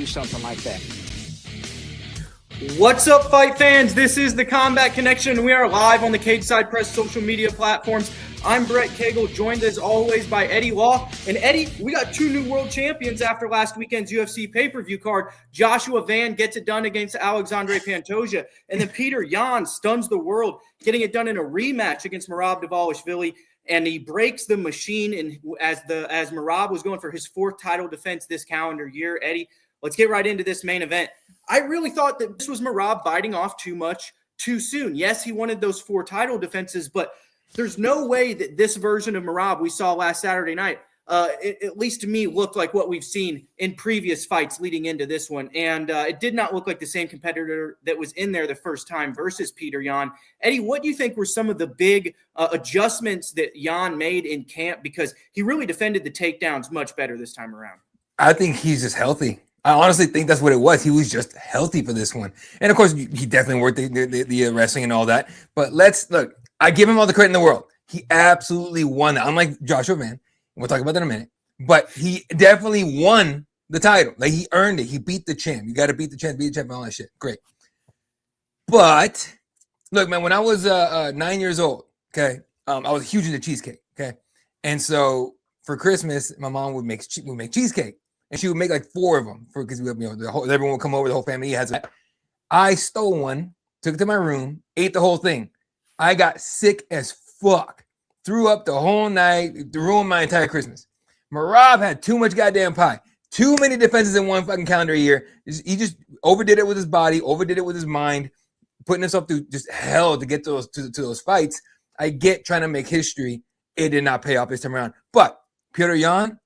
Something like that. What's up, fight fans? This is the Combat Connection, and we are live on the Cageside Press social media platforms. I'm Brett Cagle, joined as always by Eddie Law. And Eddie, we got two new world champions after last weekend's UFC pay-per-view card. Joshua Van gets it done against Alexandre Pantoja, and then Petr Yan stuns the world, getting it done in a rematch against Merab Dvalishvili. And he breaks the machine, and as Merab was going for his fourth title defense this calendar year. Eddie, let's get right into this main event. I really thought that this was Merab biting off too much too soon. Yes, he wanted those four title defenses, but there's no way that this version of Merab we saw last Saturday night, at least to me, looked like what we've seen in previous fights leading into this one. And it did not look like the same competitor that was in there the first time versus Petr Yan. Eddie, what do you think were some of the big adjustments that Yan made in camp? Because he really defended the takedowns much better this time around. I think he's just healthy. I honestly think that's what it was. He was just healthy for this one. And of course, he definitely worked the wrestling and all that. But let's look, I give him all the credit in the world. He absolutely won that. Unlike Joshua Van, we'll talk about that in a minute. But he definitely won the title. Like, he earned it. He beat the champ. You got to beat the champ, and all that shit. Great. But look, man, when I was 9 years old, okay, I was huge into cheesecake, okay? And so for Christmas, my mom would make cheesecake. And she would make like 4 of them because everyone would come over, the whole family has it. I stole one, took it to my room, ate the whole thing. I got sick as fuck, threw up the whole night, ruined my entire Christmas. Merab had too much goddamn pie, too many defenses in one fucking calendar year. He just overdid it with his body, overdid it with his mind, putting himself through just hell to get to those fights. I get trying to make history. It did not pay off this time around. But Petr Yan,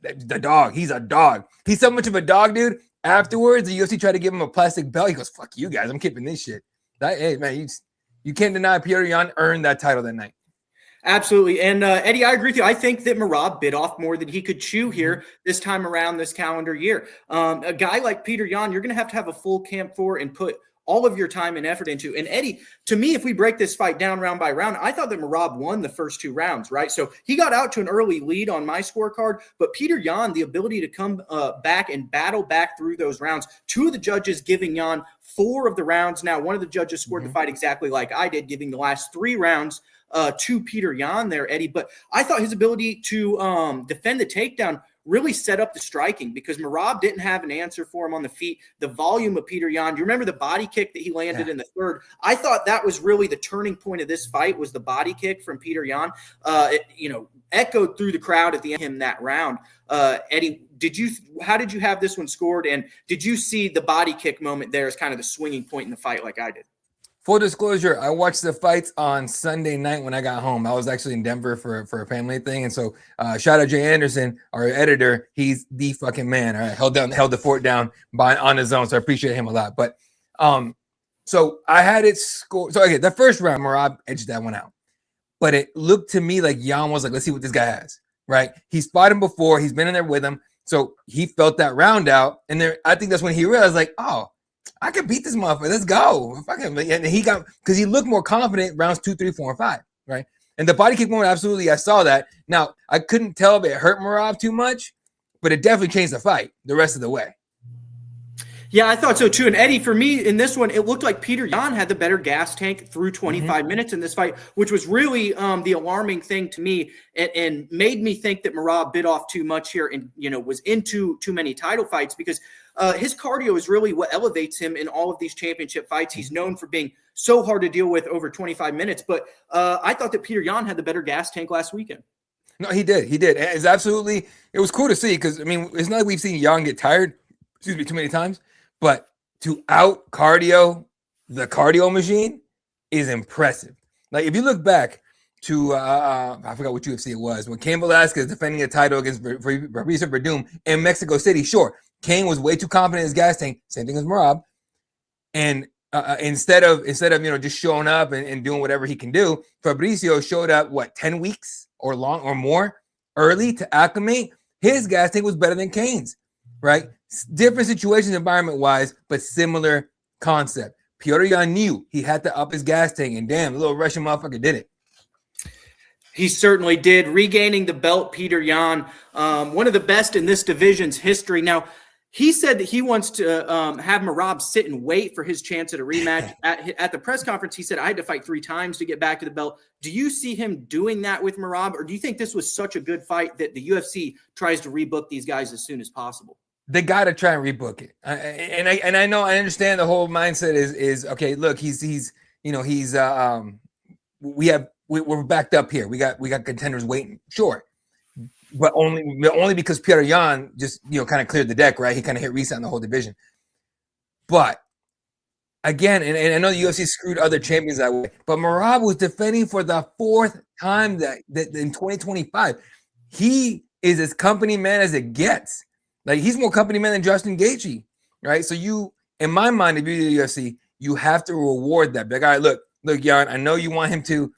the dog, he's a dog. He's so much of a dog, dude. Afterwards, the UFC tried to give him a plastic belt. He goes, "Fuck you guys, I'm keeping this shit." Hey, man, you can't deny Petr Yan earned that title that night. Absolutely. And Eddie, I agree with you. I think that Merab bit off more than he could chew here this time around this calendar year. A guy like Petr Yan, you're going to have a full camp for and put all of your time and effort into. And Eddie, to me, if we break this fight down round by round, I thought that Merab won the first 2 rounds, right? So he got out to an early lead on my scorecard, but Petr Yan, the ability to come back and battle back through those rounds, 2 of the judges giving Yan 4 of the rounds. Now, one of the judges scored the fight exactly like I did, giving the last 3 rounds to Petr Yan there, Eddie. But I thought his ability to defend the takedown really set up the striking because Merab didn't have an answer for him on the feet. The volume of Petr Yan, do you remember the body kick that he landed in the third? I thought that was really the turning point of this fight was the body kick from Petr Yan. It echoed through the crowd at the end of him that round. Eddie, how did you have this one scored? And did you see the body kick moment there as kind of the swinging point in the fight like I did? Full disclosure, I watched the fights on Sunday night when I got home. I was actually in Denver for a family thing. And so shout out Jay Anderson, our editor. He's the fucking man. All right, held the fort down on his own. So I appreciate him a lot. But so I had it scored. So okay, the first round, Merab edged that one out. But it looked to me like Yan was like, let's see what this guy has, right? He's fought him before. He's been in there with him. So he felt that round out. And there, I think that's when he realized like, oh, I can beat this motherfucker. Let's go. And he got, because he looked more confident rounds 2, 3, 4, and 5, right? And the body kick moment, absolutely, I saw that. Now, I couldn't tell if it hurt Merab too much, but it definitely changed the fight the rest of the way. Yeah, I thought so too. And Eddie, for me in this one, it looked like Petr Yan had the better gas tank through 25 minutes in this fight, which was really the alarming thing to me and made me think that Merab bit off too much here and, was into too many title fights because his cardio is really what elevates him in all of these championship fights. He's known for being so hard to deal with over 25 minutes. But I thought that Petr Yan had the better gas tank last weekend. No, he did. He did. It's absolutely, it was cool to see because, I mean, it's not like we've seen Yan get tired, too many times. But to out cardio the cardio machine is impressive. Like if you look back, I forgot what UFC it was, when Cain Velasquez defending a title against Fabricio Verdum in Mexico City. Sure, Cain was way too confident in his gas tank, same thing as Merab. And instead of just showing up and doing whatever he can do, Fabricio showed up 10 weeks or more early to acclimate. His gas tank was better than Cain's, right? Different situations environment wise, but similar concept. Petr Yan knew he had to up his gas tank, and damn, the little Russian motherfucker did it. He certainly did. Regaining the belt, Petr Yan, one of the best in this division's history. Now, he said that he wants to have Merab sit and wait for his chance at a rematch. At the press conference, he said, I had to fight 3 times to get back to the belt. Do you see him doing that with Merab, or do you think this was such a good fight that the UFC tries to rebook these guys as soon as possible? They got to try and rebook it. I know, I understand the whole mindset is okay. Look, we're backed up here. We got contenders waiting. Sure. But only because Petr Yan just kind of cleared the deck, right? He kind of hit reset on the whole division. But again, and I know the UFC screwed other champions that way, but Merab was defending for the 4th time that in 2025. He is as company man as it gets. Like, he's more company man than Justin Gaethje, right? So in my mind, if you're the UFC, you have to reward that. Like, all right, look, Yan, I know you want him to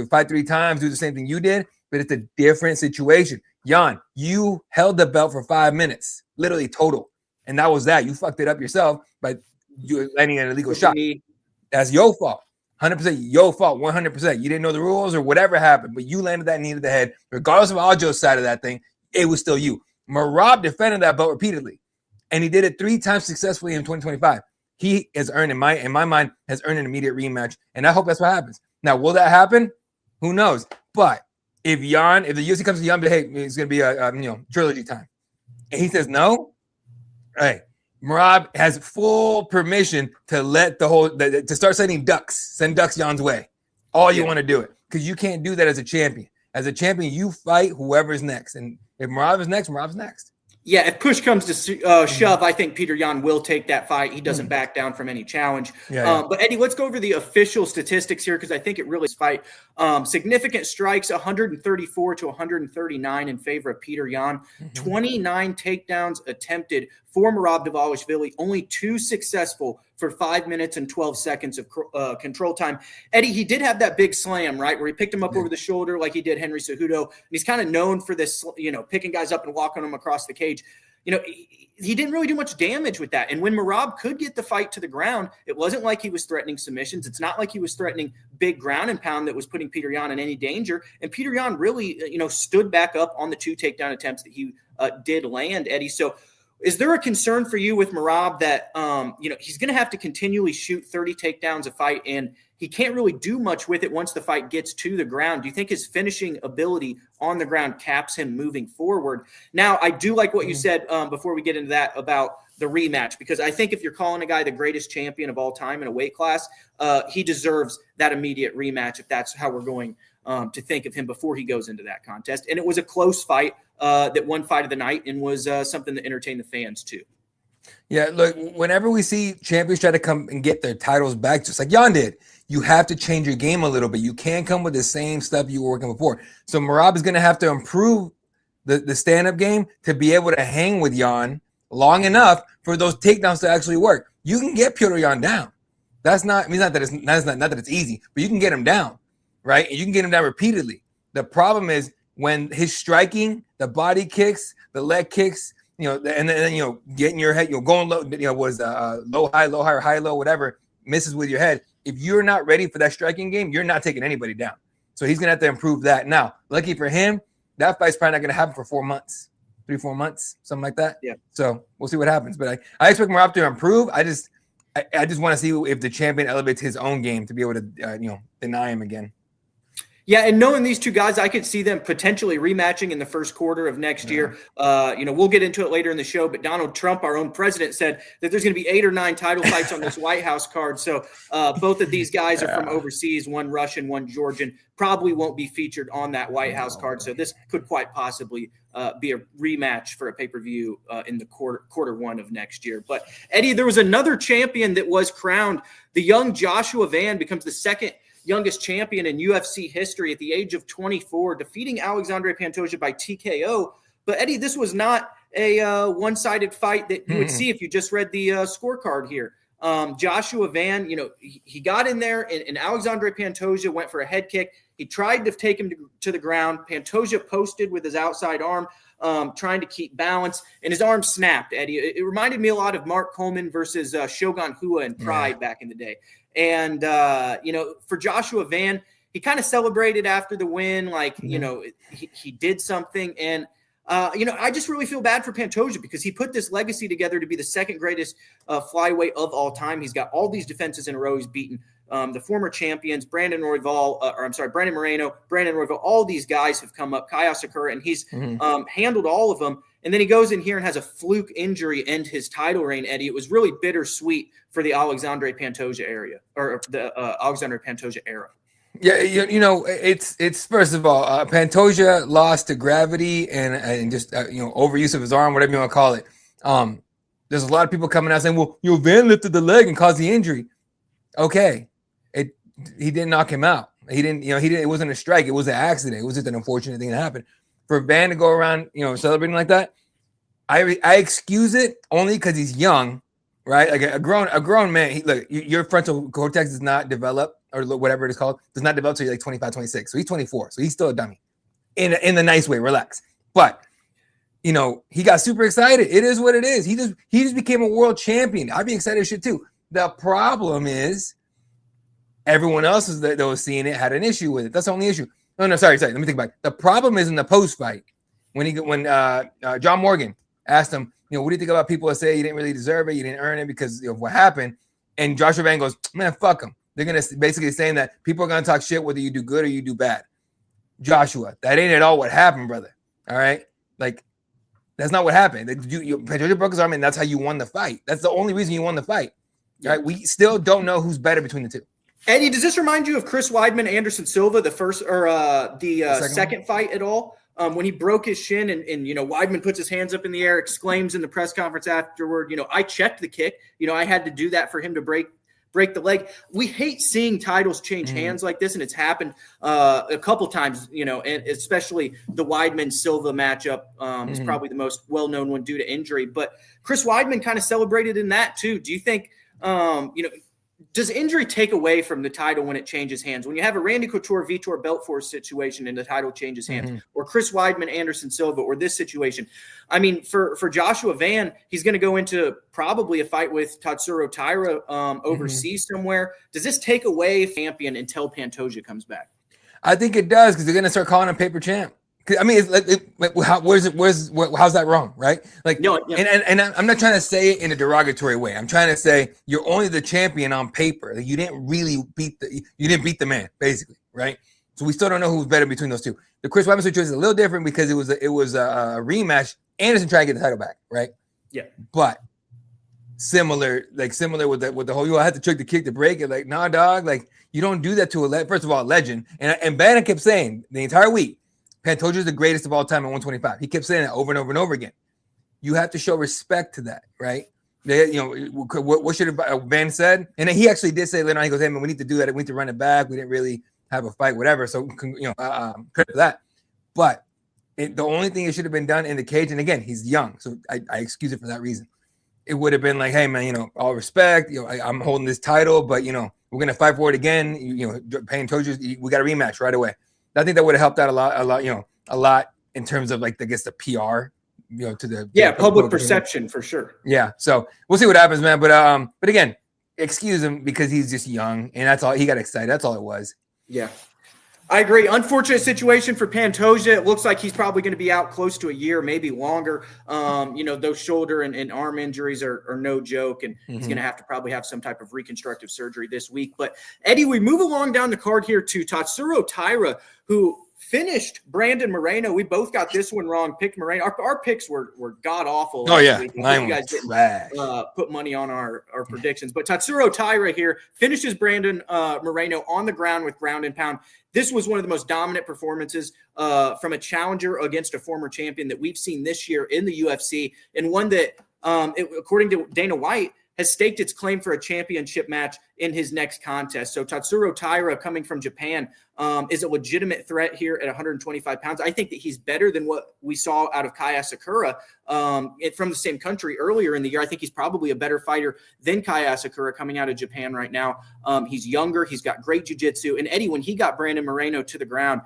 fight 3 times, do the same thing you did, but it's a different situation. Yan, you held the belt for 5 minutes, literally total. And that was that. You fucked it up yourself by you landing an illegal shot. That's your fault. 100% your fault, 100%. You didn't know the rules or whatever happened, but you landed that knee to the head. Regardless of Aljo's side of that thing, it was still you. Merab defended that belt repeatedly, and he did it 3 times successfully in 2025. He has earned, in my mind, has earned an immediate rematch, and I hope that's what happens. Now, will that happen? Who knows? But if the UFC comes to Yan, hey, it's going to be a trilogy time, and he says no, hey, Merab has full permission to let to start sending ducks, send ducks Yan's way. All you want to do it, because you can't do that as a champion. As a champion, you fight whoever's next, and if Merab is next, Merab's next. Yeah, if push comes to shove, I think Petr Yan will take that fight. He doesn't back down from any challenge. But Eddie, let's go over the official statistics here, because I think it really is fight. Significant strikes, 134 to 139 in favor of Petr Yan. 29 takedowns attempted for Merab Dvalishvili, only 2 successful for 5 minutes and 12 seconds of control time. Eddie, he did have that big slam, right, where he picked him up over the shoulder like he did Henry Cejudo. And he's kind of known for this, picking guys up and walking them across the cage. He didn't really do much damage with that. And when Merab could get the fight to the ground, it wasn't like he was threatening submissions. It's not like he was threatening big ground and pound that was putting Petr Yan in any danger. And Petr Yan really, stood back up on the 2 takedown attempts that he did land, Eddie. So is there a concern for you with Merab that, he's going to have to continually shoot 30 takedowns a fight, and he can't really do much with it once the fight gets to the ground? Do you think his finishing ability on the ground caps him moving forward? Now, I do like what you said before we get into that about the rematch, because I think if you're calling a guy the greatest champion of all time in a weight class, he deserves that immediate rematch if that's how we're going to think of him before he goes into that contest. And it was a close fight that won fight of the night, and was something that entertained the fans too. Yeah, look, whenever we see champions try to come and get their titles back, just like Yan did, you have to change your game a little bit. You can't come with the same stuff you were working before. So Merab is going to have to improve the stand-up game to be able to hang with Yan long enough for those takedowns to actually work. You can get Petr Yan down. Not that it's easy, but you can get him down, right? And you can get him down repeatedly. The problem is when his striking, the body kicks, the leg kicks, and then getting your head, going low, was low high or high low, whatever, misses with your head. If you're not ready for that striking game, you're not taking anybody down. So he's gonna have to improve that. Now, lucky for him, that fight's probably not gonna happen for 4 months, 3-4 months, something like that. Yeah. So we'll see what happens. But I expect Merab to improve. I just want to see if the champion elevates his own game to be able to deny him again. Yeah, and knowing these two guys, I could see them potentially rematching in the first quarter of next year. We'll get into it later in the show, but Donald Trump, our own president, said that there's going to be 8 or 9 title fights on this White House card. So both of these guys are from overseas, one Russian, one Georgian, probably won't be featured on that White House card. So this could quite possibly be a rematch for a pay-per-view in the quarter 1 of next year. But Eddie, there was another champion that was crowned. The young Joshua Van becomes the second youngest champion in UFC history at the age of 24, defeating Alexandre Pantoja by TKO. But Eddie, this was not a one-sided fight that you would see if you just read the scorecard here. Joshua Van, he got in there, and Alexandre Pantoja went for a head kick. He tried to take him to the ground. Pantoja posted with his outside arm, trying to keep balance, and his arm snapped, Eddie. It reminded me a lot of Mark Coleman versus Shogun Rua in Pride back in the day. And, for Joshua Van, he kind of celebrated after the win, like, he did something. And, I just really feel bad for Pantoja because he put this legacy together to be the second greatest flyweight of all time. He's got all these defenses in a row. He's beaten the former champions, Brandon Moreno, Brandon Royval. All these guys have come up, Kaya Sakura, and he's handled all of them. And then he goes in here and has a fluke injury end his title reign, Eddie. It was really bittersweet for the Alexandre Pantoja era. Yeah, it's first of all, Pantoja lost to gravity and just overuse of his arm, whatever you want to call it. There's a lot of people coming out saying, "Well, Van lifted the leg and caused the injury." Okay, he didn't knock him out. He didn't. It wasn't a strike. It was an accident. It was just an unfortunate thing that happened. For Van to go around, celebrating like that, I excuse it only because he's young, right? Like a grown man. Your frontal cortex does not develop, or whatever it is called, does not develop till you're like 25, 26. So he's 24. So he's still a dummy in the nice way, relax. But, he got super excited. It is what it is. He just became a world champion. I'd be excited as shit too. The problem is everyone else that was seeing it had an issue with it. That's the only issue. No, sorry. Let me think back. The problem is in the post fight when John Morgan asked him, what do you think about people that say you didn't really deserve it, you didn't earn it because of what happened? And Joshua Van goes, man, fuck him. They're going to basically saying that people are going to talk shit whether you do good or you do bad. Joshua, that ain't at all what happened, brother. All right? Like, that's not what happened. Pantoja broke his arm, and that's how you won the fight. That's the only reason you won the fight. All right? We still don't know who's better between the two. Eddie, does this remind you of Chris Weidman, Anderson Silva, the second fight at all? When he broke his shin and Weidman puts his hands up in the air, exclaims in the press conference afterward, I checked the kick. I had to do that for him to break the leg. We hate seeing titles change hands like this, and it's happened a couple times, and especially the Weidman-Silva matchup is probably the most well-known one due to injury. But Chris Weidman kind of celebrated in that too. Do you think, does injury take away from the title when it changes hands? When you have a Randy Couture, Vitor Belfort situation and the title changes hands, or Chris Weidman, Anderson Silva, or this situation, I mean, for Joshua Van, he's going to go into probably a fight with Tatsuro Taira overseas somewhere. Does this take away champion until Pantoja comes back? I think it does because they're going to start calling him paper champ. I mean, how's that wrong, right? Like, no, yeah. And I'm not trying to say it in a derogatory way. I'm trying to say you're only the champion on paper. Like, you didn't beat the man, basically, right? So we still don't know who's better between those two. The Chris Weidman situation is a little different because it was a rematch. Anderson tried to get the title back, right? Yeah, but similar with the whole I had to trick the kick to break it. Like, nah, dog. Like, you don't do that to first of all, a legend. And Bannon kept saying the entire week, Pantoja is the greatest of all time at 125. He kept saying that over and over and over again. You have to show respect to that, right? What should have Van said? And then he actually did say later on, he goes, hey, man, we need to do that. We need to run it back. We didn't really have a fight, whatever. So, credit for that. But the only thing it should have been done in the cage, and again, he's young, so I excuse it for that reason. It would have been like, hey, man, all respect. I'm holding this title, but, we're going to fight for it again. Pantoja, we got a rematch right away. I think that would have helped out a lot in terms of like, I guess, the PR, to the public perception for sure. Yeah. So we'll see what happens, man. But again, excuse him because he's just young and that's all. He got excited. That's all it was. Yeah. I agree. Unfortunate situation for Pantoja. It looks like he's probably going to be out close to a year, maybe longer. Those shoulder and arm injuries are no joke, and he's going to have to probably have some type of reconstructive surgery this week. But, Eddie, we move along down the card here to Tatsuro Taira, who finished Brandon Moreno. We both got this one wrong, picked Moreno. Our picks were god-awful. Oh, yeah. Mine was trash. Put money on our predictions. But Tatsuro Taira here finishes Brandon Moreno on the ground with ground and pound. This was one of the most dominant performances from a challenger against a former champion that we've seen this year in the UFC, and one that, according to Dana White, has staked its claim for a championship match in his next contest. So Tatsuro Taira, coming from Japan, is a legitimate threat here at 125 pounds. I think that he's better than what we saw out of Kaya Sakura from the same country earlier in the year. I think he's probably a better fighter than Kaya Sakura coming out of Japan right now. He's younger. He's got great jiu-jitsu. And Eddie, when he got Brandon Moreno to the ground,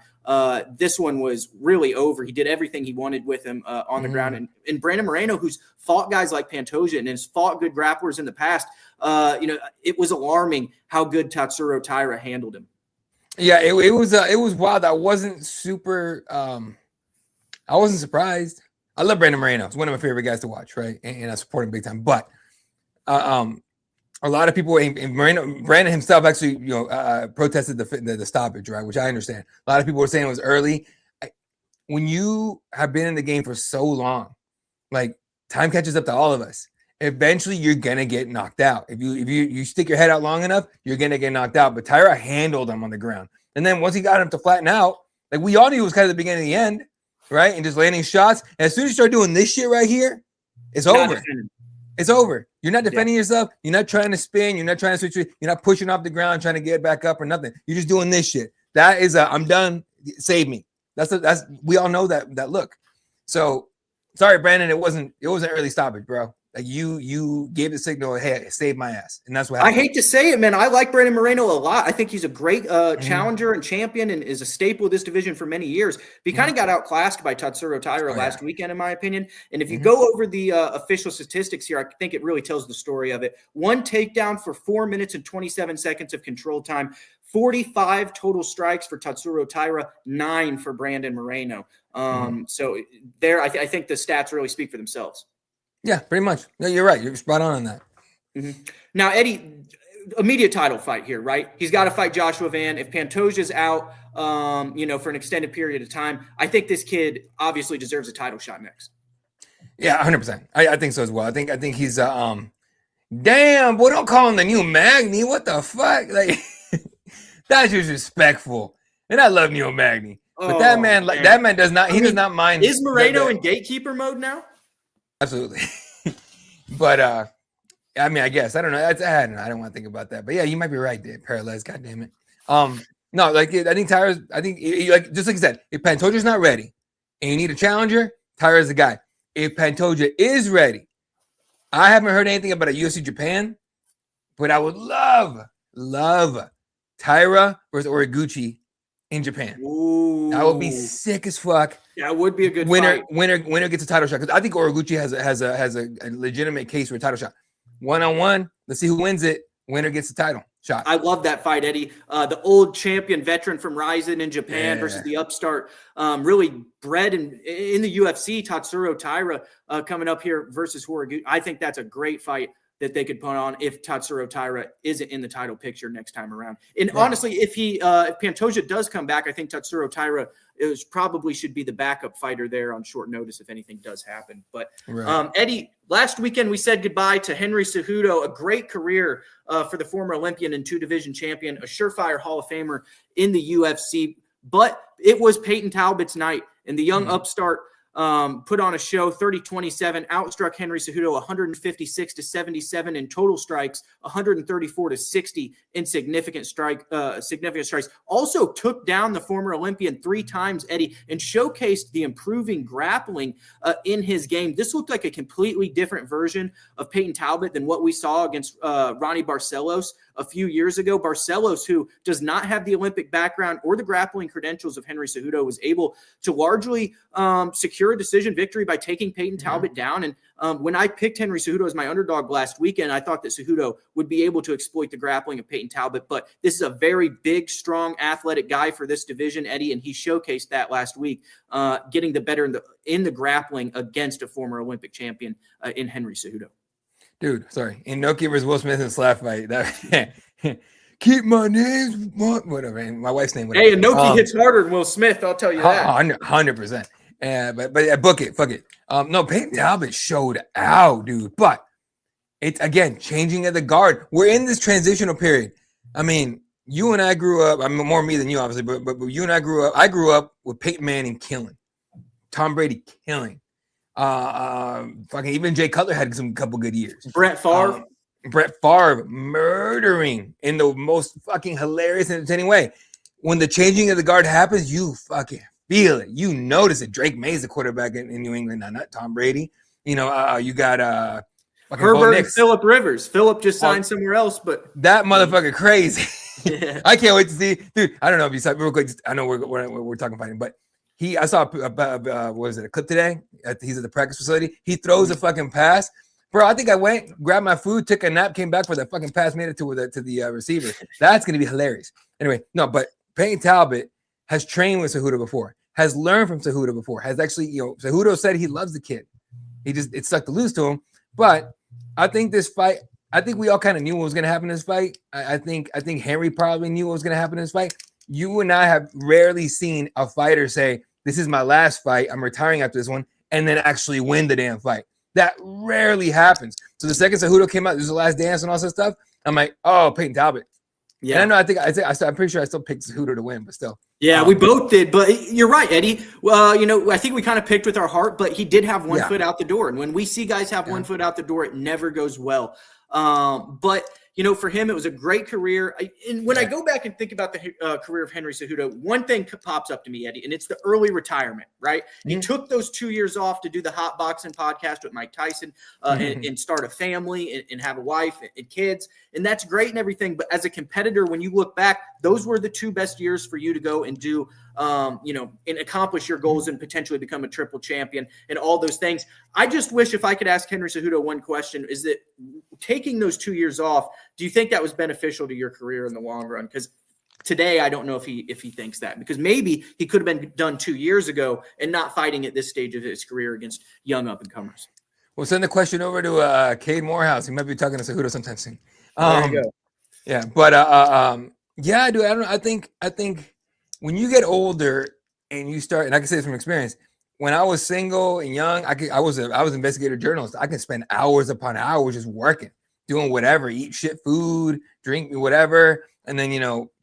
this one was really over. He did everything he wanted with him on the ground. And Brandon Moreno, who's fought guys like Pantoja and has fought good grapplers in the past, it was alarming how good Tatsuro Taira handled him. Yeah, it was wild. I wasn't surprised. I love Brandon Moreno. He's one of my favorite guys to watch, right? And I support him big time. But a lot of people, and Brandon himself actually, protested the stoppage, right? Which I understand. A lot of people were saying it was early. When you have been in the game for so long, like, time catches up to all of us. Eventually, you're gonna get knocked out. If you stick your head out long enough, you're gonna get knocked out. But Taira handled him on the ground, and then once he got him to flatten out, like, we all knew it was kind of the beginning of the end, right? And just landing shots. And as soon as you start doing this shit right here, it's over. It's over. You're not defending yourself. You're not trying to spin. You're not trying to switch. You're not pushing off the ground trying to get back up or nothing. You're just doing this shit. That is I'm done. Save me. That's we all know that look. So sorry, Brandon. It wasn't early stoppage, bro. Like, you gave the signal, hey, save my ass. And that's what happened. I hate to say it, man. I like Brandon Moreno a lot. I think he's a great challenger and champion and is a staple of this division for many years. But he kind of got outclassed by Tatsuro Taira last weekend, in my opinion. And if you go over the official statistics here, I think it really tells the story of it. 1 takedown for 4 minutes and 27 seconds of control time. 45 total strikes for Tatsuro Taira, 9 for Brandon Moreno. So there, I think the stats really speak for themselves. Yeah, pretty much. No, you're right. You're spot on that. Now, Eddie, immediate title fight here, right? He's got to fight Joshua Van. If Pantoja's out, for an extended period of time, I think this kid obviously deserves a title shot next. Yeah, 100%. I think so as well. I think he's damn, boy, don't call him the new Magny. What the fuck? Like, that's disrespectful. And I love Neo Magny. But that man does not, does not mind. Is Moreno in gatekeeper mode now? Absolutely. But I guess I don't know. I don't want to think about that. But yeah, you might be right there. Paralyzed, god damn it. No, like, I think Taira's, like, just like you said, if Pantoja's not ready and you need a challenger, Taira's the guy. If Pantoja is ready, I haven't heard anything about a UFC Japan, but I would love Taira versus Origuchi in Japan. Ooh. That would be sick as fuck. Yeah, it would be a good winner. fight. Winner gets a title shot, because I think Origuchi has a legitimate case for a title shot. 1-on-1. Let's see who wins it. Winner gets the title shot. I love that fight, Eddie. The old champion veteran from Ryzen in Japan versus the upstart, really bred in the UFC, Tatsuro Taira, coming up here versus Origuchi. I think that's a great fight that they could put on if Tatsuro Taira isn't in the title picture next time around. And honestly, if Pantoja does come back, I think Tatsuro Taira probably should be the backup fighter there on short notice if anything does happen. But Eddie, last weekend we said goodbye to Henry Cejudo, a great career for the former Olympian and 2-division champion, a surefire Hall of Famer in the UFC. But it was Payton Talbott's night, and the young upstart put on a show. 30-27, outstruck Henry Cejudo 156-77 in total strikes, 134-60 in significant strikes. Also took down the former Olympian 3 times, Eddie, and showcased the improving grappling in his game. This looked like a completely different version of Payton Talbott than what we saw against Ronnie Barcelos a few years ago. Barcelos, who does not have the Olympic background or the grappling credentials of Henry Cejudo, was able to largely secure a decision victory by taking Payton Talbott down. And when I picked Henry Cejudo as my underdog last weekend, I thought that Cejudo would be able to exploit the grappling of Payton Talbott. But this is a very big, strong, athletic guy for this division, Eddie, and he showcased that last week, getting the better in the grappling against a former Olympic champion in Henry Cejudo. Dude, sorry. Inoki versus Will Smith in slap fight. That keep my name, whatever. And my wife's name. Whatever. Hey, Inoki hits harder than Will Smith. I'll tell you that. 100%. But book it. Fuck it. No, Payton Talbott showed out, dude. But it's, again, changing of the guard. We're in this transitional period. I mean, you and I grew up. I mean, more me than you, obviously. But you and I grew up. I grew up with Peyton Manning killing, Tom Brady killing. Fucking even Jay Cutler had some couple good years. Brett Favre. Brett Favre murdering in the most fucking hilarious and entertaining way. When the changing of the guard happens, you fucking feel it. You notice it. Drake May's the quarterback in New England now, not Tom Brady. You know, you got Herbert and Phillip Rivers. Phillip just signed somewhere else, but that motherfucker crazy. Yeah. I can't wait to see, dude. I don't know if you saw real quick. I know we're talking fighting, but I saw what was it, a clip today? He's at the practice facility. He throws a fucking pass. Bro, I think I went, grabbed my food, took a nap, came back for that fucking pass, made it to the receiver. That's going to be hilarious. Anyway, no, but Payton Talbott has trained with Cejudo before, has learned from Cejudo before, has actually, Cejudo said he loves the kid. It sucked to lose to him. But I think this fight, I think we all kind of knew what was going to happen in this fight. I think Henry probably knew what was going to happen in this fight. You and I have rarely seen a fighter say, this is my last fight, I'm retiring after this one, and then actually win the damn fight. That rarely happens. So the second Cejudo came out, this was the last dance and all that stuff. I'm like, oh, Payton Talbot. Yeah, and I know. I'm pretty sure I still picked Cejudo to win, but still. Yeah, we both did. But you're right, Eddie. Well, I think we kind of picked with our heart, but he did have one foot out the door. And when we see guys have one foot out the door, it never goes well. But for him, it was a great career. And when I go back and think about the career of Henry Cejudo, one thing pops up to me, Eddie, and it's the early retirement, right? Mm-hmm. He took those 2 years off to do the Hot Boxing podcast with Mike Tyson and start a family and have a wife and kids. And that's great and everything. But as a competitor, when you look back, those were the 2 best years for you to go and do, and accomplish your goals and potentially become a triple champion and all those things. I just wish if I could ask Henry Cejudo one question, is that taking those 2 years off, do you think that was beneficial to your career in the long run? Because today, I don't know if he thinks that, because maybe he could have been done 2 years ago and not fighting at this stage of his career against young up-and-comers. We'll send the question over to Cade Morehouse. He might be talking to Cejudo sometime soon. There you go. Yeah, but yeah, dude. I think when you get older and you start, and I can say this from experience, when I was single and young, I was an investigative journalist. I can spend hours upon hours just working, doing whatever, eat shit food, drink whatever, and then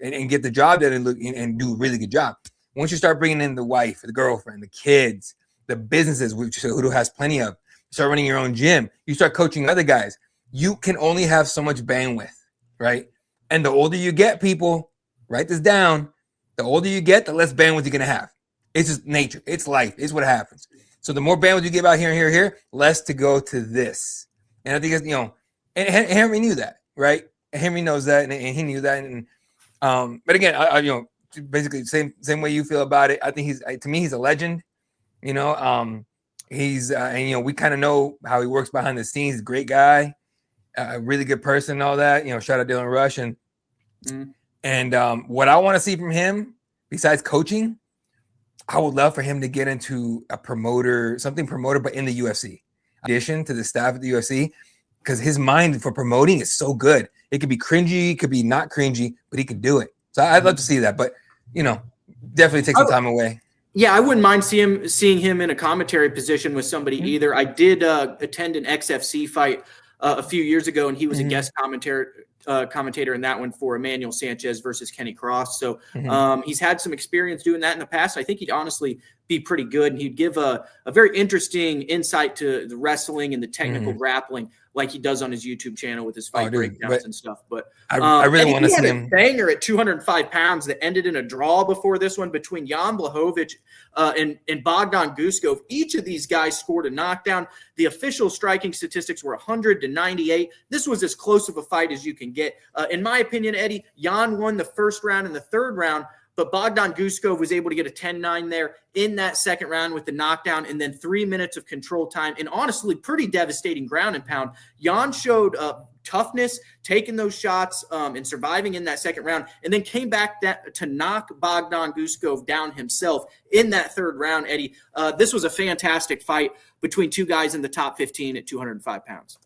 and get the job done and do a really good job. Once you start bringing in the wife, the girlfriend, the kids, the businesses, which Cejudo has plenty of, you start running your own gym, you start coaching other guys. You can only have so much bandwidth, right? And the older you get, people, write this down. The older you get, the less bandwidth you're gonna have. It's just nature. It's life. It's what happens. So the more bandwidth you give out here, less to go to this. And I think it's, and Henry knew that, right? Henry knows that, and he knew that. And but again, I basically same way you feel about it. I think to me he's a legend. He's and we kind of know how he works behind the scenes. He's a great guy, a really good person, and all that. Shout out Dylan Rush and what I want to see from him, besides coaching, I would love for him to get into something promoter, but in the UFC. In addition to the staff at the UFC, because his mind for promoting is so good. It could be cringy, it could be not cringy, but he can do it. So I'd love to see that, but definitely take some time away. Yeah, I wouldn't mind seeing him in a commentary position with somebody either. I did attend an XFC fight a few years ago, and he was a guest commentator in that one for Emmanuel Sanchez versus Kenny Cross. So he's had some experience doing that in the past. I think he'd honestly be pretty good, and he'd give a very interesting insight to the wrestling and the technical grappling, like he does on his YouTube channel with his fight breakdowns and stuff. But I really want to see him. Banger at 205 pounds that ended in a draw before this one between Jan Blachowicz and Bogdan Guskov. Each of these guys scored a knockdown. The official striking statistics were 100-98. This was as close of a fight as you can get. In my opinion, Eddie, Jan won the first round and the third round, but Bogdan Guskov was able to get a 10-9 there in that second round with the knockdown and then 3 minutes of control time. And honestly, pretty devastating ground and pound. Jan showed toughness, taking those shots and surviving in that second round, and then came back to knock Bogdan Guskov down himself in that third round, Eddie. This was a fantastic fight between two guys in the top 15 at 205 pounds.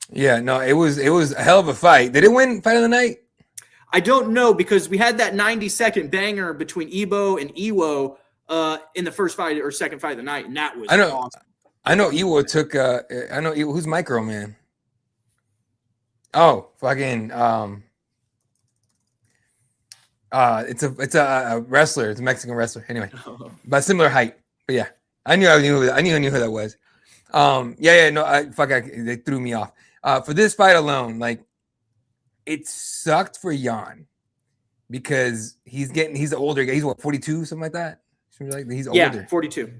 Yeah, no, it was a hell of a fight. Did it win fight of the night? I don't know, because we had that 90-second banger between Ebo and Iwo in the first fight or second fight of the night, and that was awesome. I know Iwo took I know Iwo, who's Micro Man? Oh, fucking it's a wrestler, it's a Mexican wrestler. Anyway, but similar height. But yeah, I knew who that was. They threw me off. For this fight alone, like it sucked for Yan because he's an older guy. He's what, 42, something like that. He's older. Yeah, 42.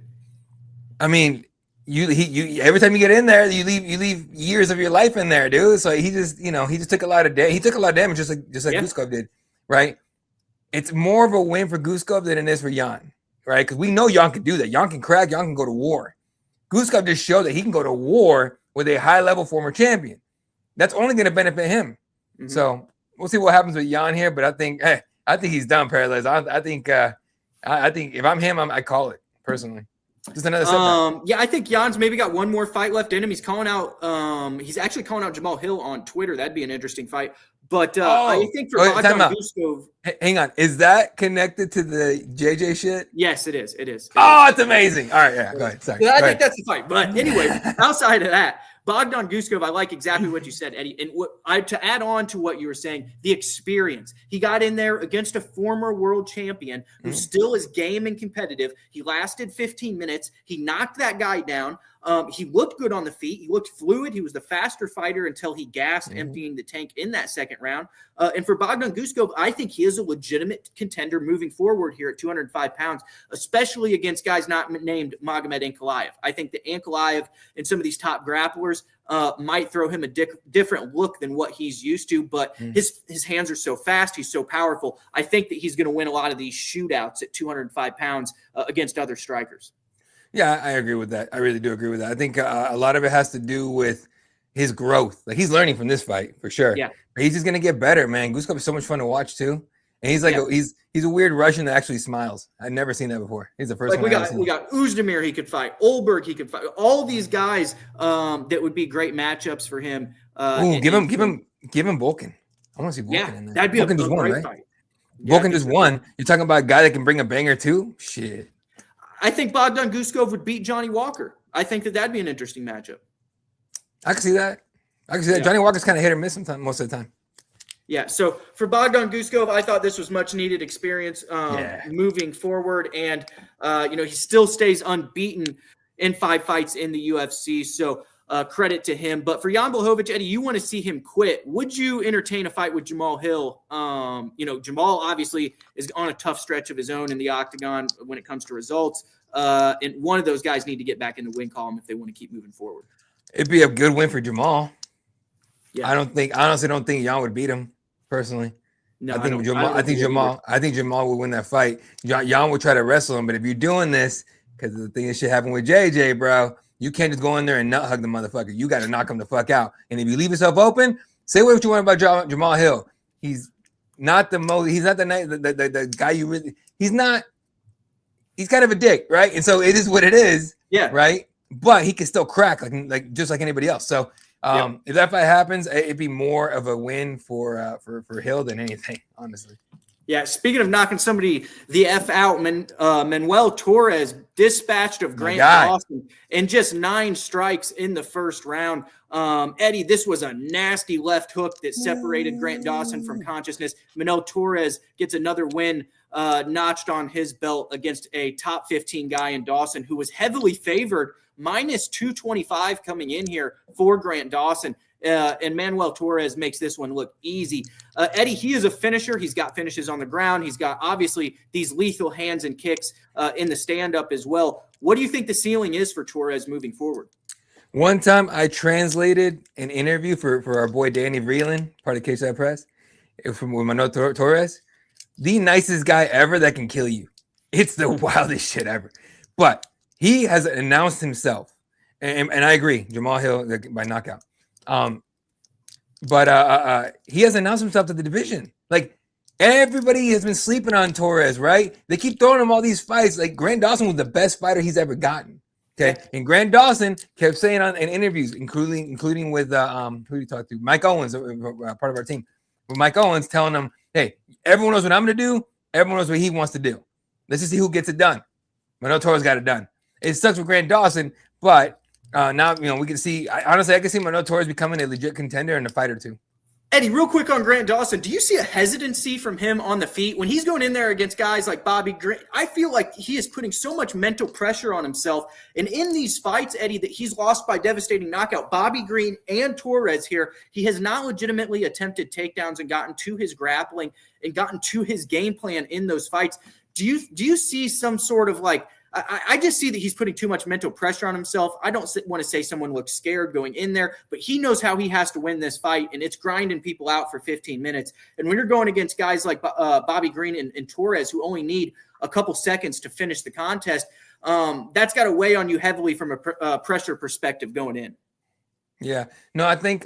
I mean, you every time you get in there, you leave years of your life in there, dude. So he just took a lot of damage. He took a lot of damage just like Guskov did, right? It's more of a win for Guskov than it is for Yan, right? Because we know Yan can do that. Yan can crack. Yan can go to war. Guskov just showed that he can go to war with a high-level former champion. That's only going to benefit him. Mm-hmm. So we'll see what happens with Yan here. But I think he's done, Paralyzed. I think if I'm him, I call it personally. Just another setback. Yeah, I think Jan's maybe got one more fight left in him. He's calling out. He's actually calling out Jamal Hill on Twitter. That'd be an interesting fight. But I think for Bogdan Guskov, hang on, is that connected to the JJ shit? Yes, it is. It's amazing. All right, yeah, go ahead. Sorry. I think that's the fight. But anyway, outside of that, Bogdan Guskov, I like exactly what you said, Eddie. And to add on to what you were saying, the experience. He got in there against a former world champion who still is game and competitive. He lasted 15 minutes. He knocked that guy down. He looked good on the feet. He looked fluid. He was the faster fighter until he gassed, emptying the tank in that second round. And for Bogdan Guskov, I think he is a legitimate contender moving forward here at 205 pounds, especially against guys not named Magomed Ankalaev. I think that Ankalaev and some of these top grapplers might throw him a different look than what he's used to, but his hands are so fast. He's so powerful. I think that he's going to win a lot of these shootouts at 205 pounds against other strikers. Yeah, I agree with that. I really do agree with that. I think a lot of it has to do with his growth. Like he's learning from this fight for sure. Yeah, but he's just gonna get better, man. Guskov is so much fun to watch too, and he's like he's a weird Russian that actually smiles. I've never seen that before. He's the first one. We got Uzdemir. He could fight Olberg. He could fight all these guys that would be great matchups for him. Give him Volkan. I want to see Volkan in there. That'd be Volkan a great fight. Volkan just won. You're talking about a guy that can bring a banger too. Shit. I think Bogdan Guskov would beat Johnny Walker. I think that'd be an interesting matchup. I can see that. Johnny Walker's kind of hit or miss sometimes, most of the time. Yeah. So for Bogdan Guskov, I thought this was much needed experience moving forward, and he still stays unbeaten in 5 fights in the UFC. So credit to him. But for Jan Blachowicz, Eddie, you want to see him quit. Would you entertain a fight with Jamal Hill? Jamal obviously is on a tough stretch of his own in the octagon when it comes to results. And one of those guys need to get back in the win column if they want to keep moving forward. It'd be a good win for Jamal. Yeah. I honestly don't think Jan would beat him personally. No, I think Jamal would win that fight. Jan would try to wrestle him, but if you're doing this, because the thing that shit happened with JJ, bro, you can't just go in there and nut hug the motherfucker. You got to knock him the fuck out. And if you leave yourself open, say what you want about Jamal Hill. He's not the guy you really. He's not. He's kind of a dick, right? And so it is what it is. Yeah. Right. But he can still crack like just like anybody else. So if that fight happens, it'd be more of a win for Hill than anything, honestly. Yeah, speaking of knocking somebody the F out, Manuel Torres dispatched of Grant Dawson in just 9 strikes in the first round. Eddie, this was a nasty left hook that separated Grant Dawson from consciousness. Manuel Torres gets another win notched on his belt against a top 15 guy in Dawson who was heavily favored, minus 225 coming in here for Grant Dawson. And Manuel Torres makes this one look easy. Eddie, he is a finisher. He's got finishes on the ground. He's got, obviously, these lethal hands and kicks in the stand-up as well. What do you think the ceiling is for Torres moving forward? One time I translated an interview for our boy Danny Vreeland, part of Cageside Press, with Manuel Torres. The nicest guy ever that can kill you. It's the wildest shit ever. But he has announced himself. And I agree, Jamal Hill by knockout. But he has announced himself to the division. Like, everybody has been sleeping on Torres, right? They keep throwing him all these fights. Like, Grant Dawson was the best fighter he's ever gotten. Okay, and Grant Dawson kept saying in interviews, including with who do you talk to? Mike Owens, part of our team. With Mike Owens telling him, "Hey, everyone knows what I'm going to do. Everyone knows what he wants to do. Let's just see who gets it done." Manuel Torres got it done. It sucks with Grant Dawson, but now we can see. I can see Manuel Torres becoming a legit contender in a fight or two. Eddie, real quick on Grant Dawson, do you see a hesitancy from him on the feet when he's going in there against guys like Bobby Green? I feel like he is putting so much mental pressure on himself. And in these fights, Eddie, that he's lost by devastating knockout, Bobby Green and Torres here, he has not legitimately attempted takedowns and gotten to his grappling and gotten to his game plan in those fights. Do you see some sort of like, I just see that he's putting too much mental pressure on himself. I don't want to say someone looks scared going in there, but he knows how he has to win this fight, and it's grinding people out for 15 minutes. And when you're going against guys like Bobby Green and Torres, who only need a couple seconds to finish the contest, that's got to weigh on you heavily from a pressure perspective going in. Yeah. No, I think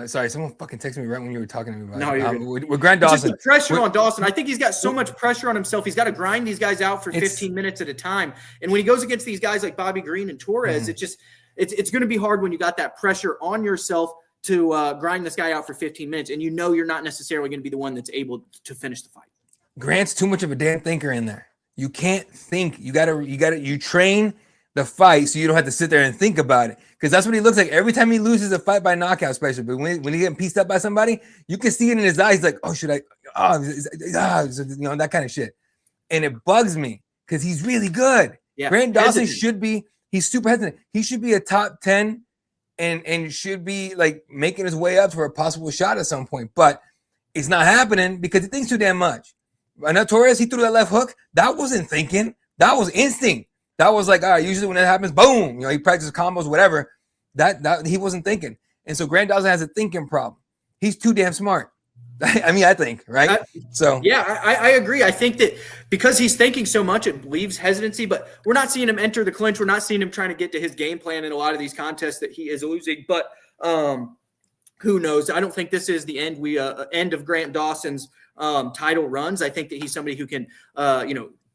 sorry, someone fucking texted me right when you were talking to me about with Grant Dawson. Just the pressure on Dawson. I think he's got so much pressure on himself. He's got to grind these guys out for 15 minutes at a time. And when he goes against these guys like Bobby Green and Torres, it's going to be hard when you got that pressure on yourself to grind this guy out for 15 minutes. And you're not necessarily going to be the one that's able to finish the fight. Grant's too much of a damn thinker in there. You can't think. You train the fight so you don't have to sit there and think about it, because that's what he looks like every time he loses a fight by knockout, especially. But when he's getting pieced up by somebody, you can see it in his eyes, like, oh, should I? That kind of shit. And it bugs me because he's really good. Yeah. Grant Dawson he's super hesitant. He should be a top 10 and should be like making his way up for a possible shot at some point. But it's not happening because he thinks too damn much. Manuel Torres, he threw that left hook. That wasn't thinking. That was instinct. That was like, all right, usually when that happens, boom, he practices combos, whatever. That he wasn't thinking. And so Grant Dawson has a thinking problem. He's too damn smart. I think, right? I agree. I think that because he's thinking so much, it leaves hesitancy, but we're not seeing him enter the clinch. We're not seeing him trying to get to his game plan in a lot of these contests that he is losing. But who knows? I don't think this is the end. End of Grant Dawson's title runs. I think that he's somebody who can,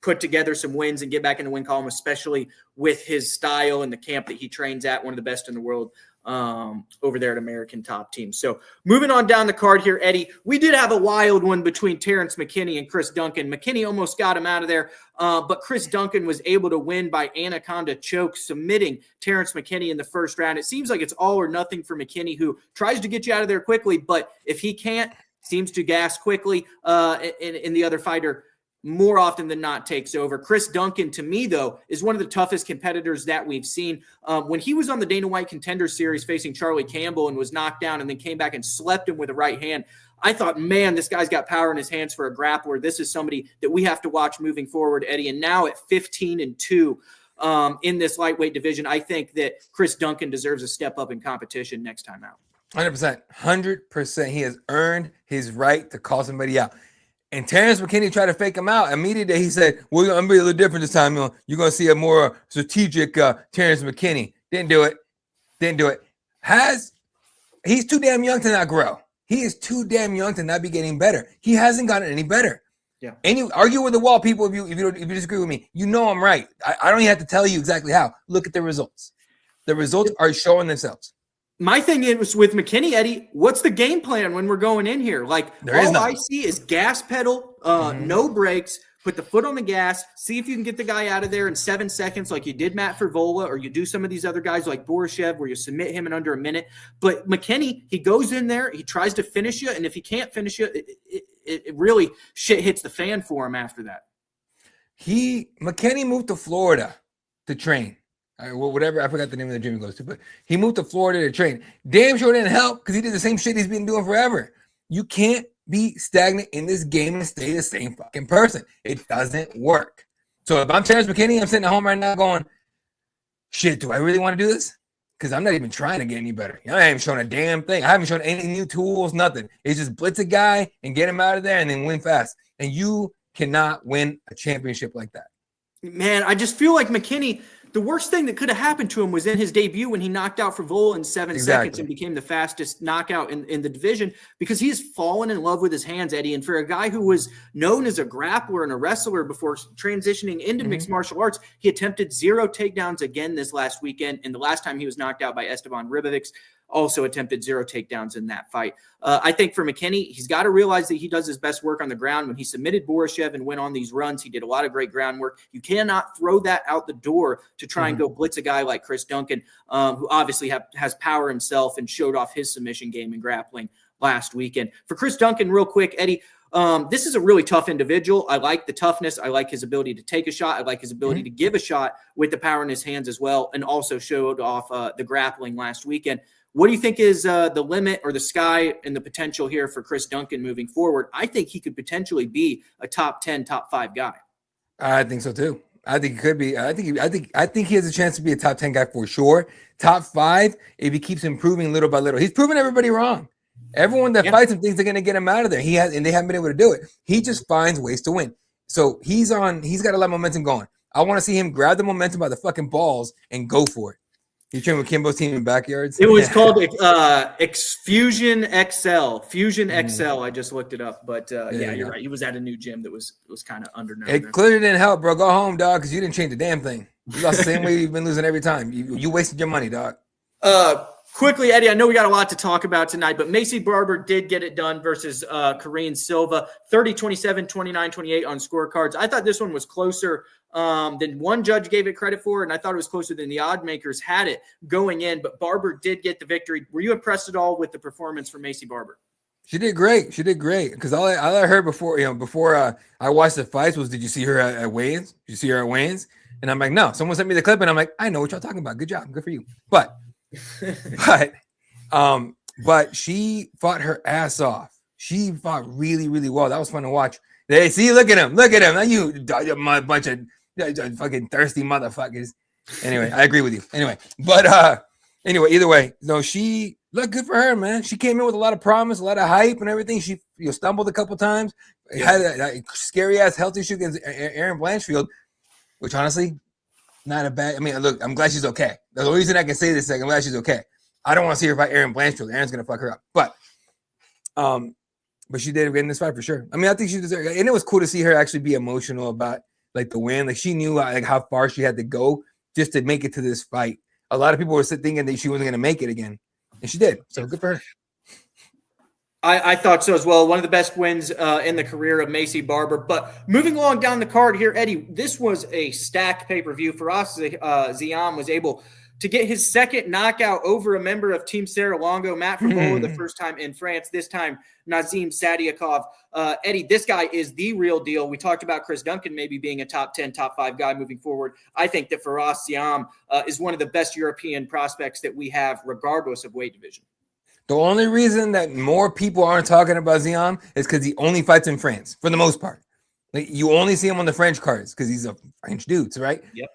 put together some wins and get back in the win column, especially with his style and the camp that he trains at, one of the best in the world over there at American Top Team. So moving on down the card here, Eddie, we did have a wild one between Terrence McKinney and Chris Duncan. McKinney almost got him out of there, but Chris Duncan was able to win by anaconda choke, submitting Terrence McKinney in the first round. It seems like it's all or nothing for McKinney, who tries to get you out of there quickly, but if he can't, seems to gas quickly, and the other fighter more often than not takes over. Chris Duncan, to me, though, is one of the toughest competitors that we've seen. When he was on the Dana White Contender Series facing Charlie Campbell and was knocked down and then came back and slept him with a right hand, I thought, man, this guy's got power in his hands for a grappler. This is somebody that we have to watch moving forward, Eddie. And now at 15-2 in this lightweight division, I think that Chris Duncan deserves a step up in competition next time out. 100%. 100%. He has earned his right to call somebody out. And Terrence McKinney tried to fake him out. Immediately he said, well, I'm going to be a little different this time. You're going to see a more strategic Terrence McKinney. Didn't do it. He's too damn young to not grow. He is too damn young to not be getting better. He hasn't gotten any better. Yeah. And you argue with the wall, people, if you disagree with me. You know I'm right. I don't even have to tell you exactly how. Look at the results. The results are showing themselves. My thing is with McKinney, Eddie, what's the game plan when we're going in here? Like, all I see is gas pedal, no brakes, put the foot on the gas, see if you can get the guy out of there in 7 seconds like you did Matt Favola, or you do some of these other guys like Borishev where you submit him in under a minute. But McKinney, he goes in there, he tries to finish you, and if he can't finish you, it really shit hits the fan for him after that. McKinney moved to Florida to train. Whatever, I forgot the name of the gym he goes to, but he moved to Florida to train. Damn sure didn't help because he did the same shit he's been doing forever. You can't be stagnant in this game and stay the same fucking person. It doesn't work. So if I'm Terrence McKinney, I'm sitting at home right now going, shit, do I really want to do this? Because I'm not even trying to get any better. I haven't shown a damn thing. I haven't shown any new tools, nothing. It's just blitz a guy and get him out of there and then win fast. And you cannot win a championship like that. Man, I just feel like McKinney, the worst thing that could have happened to him was in his debut when he knocked out Favola in 7 seconds and became the fastest knockout in the division, because he has fallen in love with his hands, Eddie. And for a guy who was known as a grappler and a wrestler before transitioning into mixed martial arts, he attempted 0 takedowns again this last weekend. And the last time he was knocked out by Esteban Ribovics. also attempted 0 takedowns in that fight. I think for McKinney, he's got to realize that he does his best work on the ground. When he submitted Borishev and went on these runs, he did a lot of great groundwork. You cannot throw that out the door to try and go blitz a guy like Chris Duncan, who obviously has power himself and showed off his submission game and grappling last weekend. For Chris Duncan, real quick, Eddie, this is a really tough individual. I like the toughness. I like his ability to take a shot. I like his ability to give a shot with the power in his hands as well, and also showed off the grappling last weekend. What do you think is the limit or the sky and the potential here for Chris Duncan moving forward? I think he could potentially be a top 10, top 5 guy. I think so too. I think he could be. I think he has a chance to be a top 10 guy for sure. Top 5 if he keeps improving little by little. He's proven everybody wrong. Everyone that fights him thinks they're gonna get him out of there. They haven't been able to do it. He just finds ways to win. So he's got a lot of momentum going. I want to see him grab the momentum by the fucking balls and go for it. You trained with Kimbo's team in backyards? It was called Fusion XL. Fusion XL. I just looked it up. But you're right. He was at a new gym that was kind of undernourished. It clearly didn't help, bro. Go home, dog, because you didn't change the damn thing. You lost the same way you've been losing every time. You wasted your money, dog. Quickly, Eddie, I know we got a lot to talk about tonight, but Maycee Barber did get it done versus Karine Silva, 30-27, 29-28 on scorecards. I thought this one was closer than one judge gave it credit for, and I thought it was closer than the odd makers had it going in, but Barber did get the victory. Were you impressed at all with the performance from Maycee Barber? She did great. Because all I heard before I watched the fights was, did you see her at weigh-ins? Did you see her at weigh-ins? And I'm like, no. Someone sent me the clip, and I'm like, I know what y'all talking about. Good job. Good for you. But she fought her ass off. She fought really, really well. That was fun to watch. Hey, see, look at him. Now you bunch of fucking thirsty motherfuckers. Anyway, I agree with you. Anyway, either way, no, she looked good for her, man. She came in with a lot of promise, a lot of hype and everything. She stumbled a couple times. Had a scary ass health issue against Erin Blanchfield, which honestly, not a bad. I mean, look, I'm glad she's okay. The only reason I can say this is I'm glad she's okay. I don't want to see her fight Erin Blanchfield. Erin's gonna fuck her up. But she did in this fight for sure. I mean, I think she deserved it. And it was cool to see her actually be emotional about like the win. Like she knew like how far she had to go just to make it to this fight. A lot of people were thinking that she wasn't gonna make it again, and she did. So good for her. I thought so as well. One of the best wins in the career of Maycee Barber. But moving along down the card here, Eddie, this was a stacked pay-per-view for us. Ziam was able to get his second knockout over a member of Team Serra Longo, Matt Favola, the first time in France, this time Nazim Sadiakov. Eddie, this guy is the real deal. We talked about Chris Duncan maybe being a top 10, top 5 guy moving forward. I think that Faraz Ziam is one of the best European prospects that we have, regardless of weight division. The only reason that more people aren't talking about Ziam is because he only fights in France for the most part. Like you only see him on the French cards because he's a French dude, right? Yep.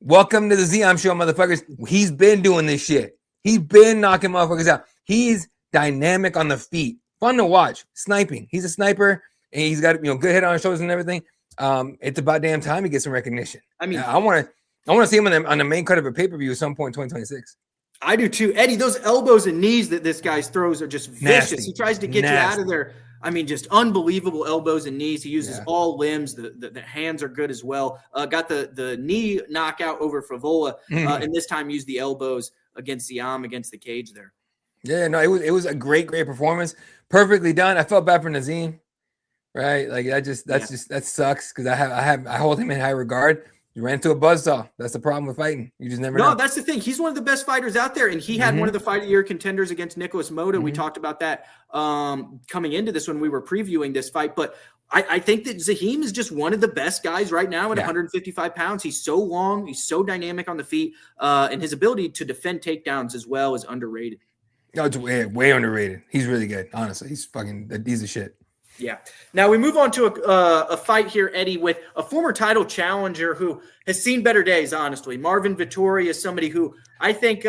Welcome to the Ziam show, motherfuckers. He's been doing this shit. He's been knocking motherfuckers out. He's dynamic on the feet. Fun to watch. Sniping. He's a sniper, and he's got good head on his shoulders and everything. It's about damn time he gets some recognition. I mean, I want to see him on the main card of a pay-per-view at some point in 2026. I do too. Eddie, those elbows and knees that this guy throws are just vicious. Nasty. He tries to get you out of there. I mean, just unbelievable elbows and knees. He uses all limbs. The hands are good as well. Got the knee knockout over Favola, and this time used the elbows against Ziam against the cage there. Yeah, no, it was a great performance. Perfectly done. I felt bad for Nazim, right? Like that sucks because I hold him in high regard. You ran into a buzzsaw. That's the problem with fighting. You just never know. No, that's the thing. He's one of the best fighters out there, and he had one of the Fight of the Year contenders against Nicholas Mota. We talked about that coming into this when we were previewing this fight. But I think that Zahim is just one of the best guys right now at 155 pounds. He's so long. He's so dynamic on the feet, and his ability to defend takedowns as well is underrated. No, it's way underrated. He's really good, honestly. He's a shit. Yeah. Now we move on to a fight here, Eddie, with a former title challenger who has seen better days, honestly. Marvin Vettori is somebody who I think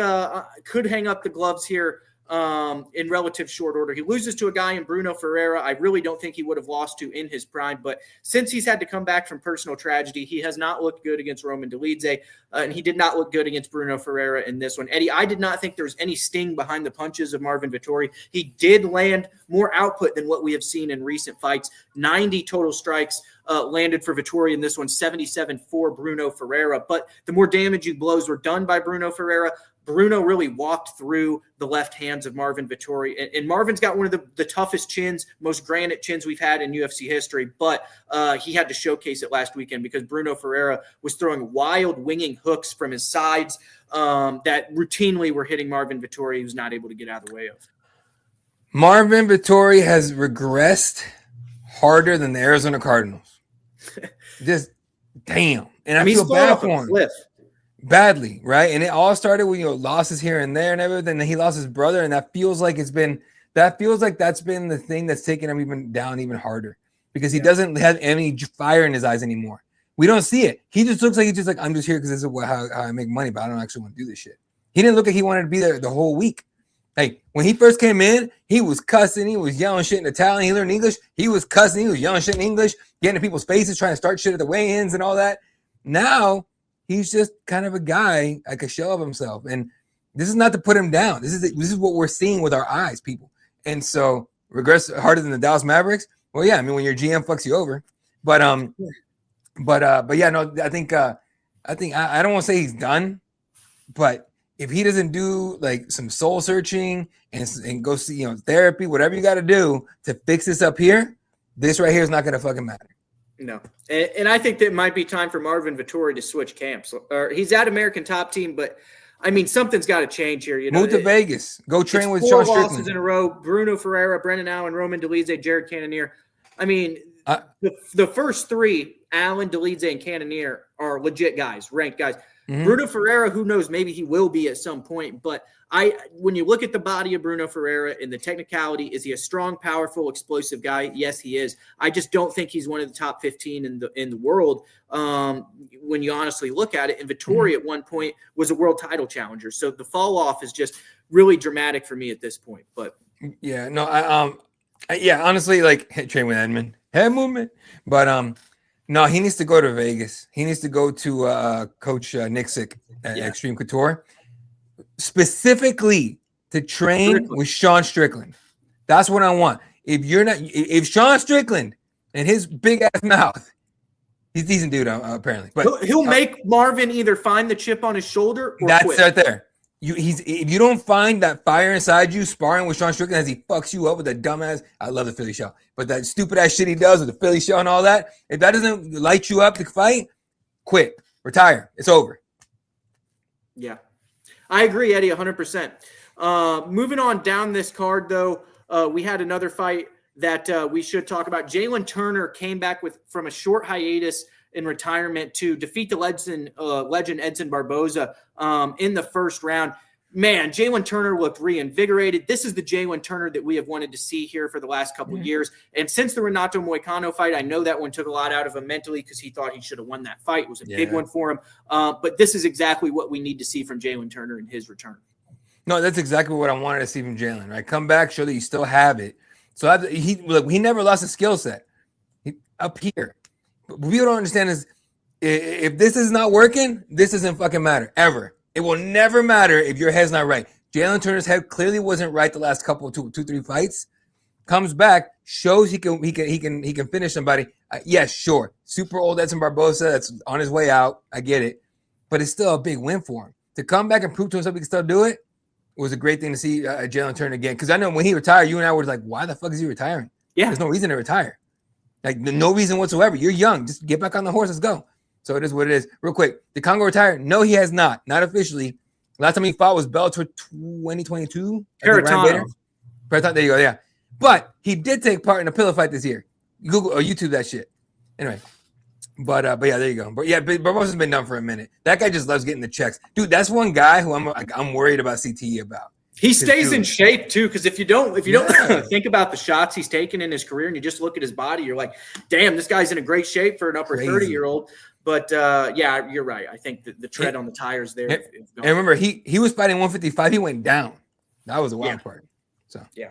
could hang up the gloves here in relative short order. He loses to a guy in Bruno Ferreira I really don't think he would have lost to in his prime, but since he's had to come back from personal tragedy, he has not looked good against Roman Dolidze, and he did not look good against Bruno Ferreira in this one. Eddie, I did not think there was any sting behind the punches of Marvin Vettori. He did land more output than what we have seen in recent fights. 90 total strikes landed for Vettori in this one, 77 for Bruno Ferreira, but the more damaging blows were done by Bruno Ferreira. Bruno really walked through the left hands of Marvin Vettori. And Marvin's got one of the toughest chins, most granite chins we've had in UFC history. But he had to showcase it last weekend because Bruno Ferreira was throwing wild winging hooks from his sides that routinely were hitting Marvin Vettori. He was not able to get out of the way of. Marvin Vettori has regressed harder than the Arizona Cardinals. Just damn. And I feel bad for him. Badly, right? And it all started with losses here and there and everything. Then he lost his brother, and that feels like that's been the thing that's taken him down even harder because he doesn't have any fire in his eyes anymore. We don't see it. He just looks like I'm just here because this is how I make money, but I don't actually want to do this shit. He didn't look like he wanted to be there the whole week. Like when he first came in, he was cussing, he was yelling shit in Italian. He learned English. He was cussing, he was yelling shit in English, getting in people's faces, trying to start shit at the weigh-ins and all that. Now he's just kind of a guy, like a shell of himself. And this is not to put him down. This is what we're seeing with our eyes, people. And so regress harder than the Dallas Mavericks. Well, yeah, I mean when your GM fucks you over. But yeah, no, I think I don't want to say he's done, but if he doesn't do like some soul searching and go see therapy, whatever you got to do to fix this up here, this right here is not gonna fucking matter. No. And I think that it might be time for Marvin Vettori to switch camps. Or he's at American Top Team, but I mean, something's got to change here. Move to Vegas. Go train with Sean Strickland. 4 losses in a row. Bruno Ferreira, Brendan Allen, Roman Dolidze, Jared Cannonier. I mean, the first 3, Allen, Dolidze, and Cannonier, are legit guys, ranked guys. Mm-hmm. Bruno Ferreira, who knows, maybe he will be at some point. But when you look at the body of Bruno Ferreira and the technicality, is he a strong, powerful, explosive guy? Yes, he is. I just don't think he's one of the top 15 in the world when you honestly look at it. And Vettori at one point was a world title challenger. So the fall off is just really dramatic for me at this point. But yeah, no, honestly, like train with Edmund, head movement, but no, he needs to go to Vegas. He needs to go to Coach Nixick at Extreme Couture, specifically to train with Sean Strickland. That's what I want. If Sean Strickland and his big ass mouth, he's a decent dude apparently, but he'll make Marvin either find the chip on his shoulder or that's quit. Right there. If you don't find that fire inside you, sparring with Sean Strickland as he fucks you up with that dumbass, I love the Philly shell, but that stupid ass shit he does with the Philly shell and all that, if that doesn't light you up to fight, quit, retire, it's over. Yeah, I agree, Eddie, 100%. Moving on down this card, though, we had another fight that we should talk about. Jalen Turner came back from a short hiatus in retirement to defeat the legend Edson Barboza in the first round. Man, Jalen Turner looked reinvigorated. This is the Jalen Turner that we have wanted to see here for the last couple of years. And since the Renato Moicano fight, I know that one took a lot out of him mentally because he thought he should have won that fight. It was a big one for him. But this is exactly what we need to see from Jalen Turner in his return. No, that's exactly what I wanted to see from Jalen, right? Come back, show that you still have it. So he never lost his skill set up here. But what people don't understand is if this is not working, this doesn't fucking matter ever. It will never matter if your head's not right. Jalen Turner's head clearly wasn't right the last couple, 2-3 fights. Comes back, shows he can finish somebody. Yes, sure. Super old Edson Barboza that's on his way out. I get it, but it's still a big win for him to come back and prove to himself he can still do it. It was a great thing to see Jalen Turner again because I know when he retired, you and I were like, why the fuck is he retiring? Yeah, there's no reason to retire. Like no reason whatsoever. You're young. Just get back on the horse. Let's go. So it is what it is. Real quick, did Congo retire? No, he has not. Not officially. Last time he fought was Bellator 2022. Peritano. There you go. Yeah, but he did take part in a pillow fight this year. Google or YouTube that shit. Anyway, but yeah, there you go. But yeah, Barbosa's been done for a minute. That guy just loves getting the checks, dude. That's one guy who I'm worried about CTE about. He stays in shape too, because if you don't think about the shots he's taken in his career and you just look at his body, you're like, damn, this guy's in a great shape for an upper 30-year-old. But yeah, you're right. I think the tread on the tires there. And remember, he was fighting 155. He went down. That was a wild part. So yeah.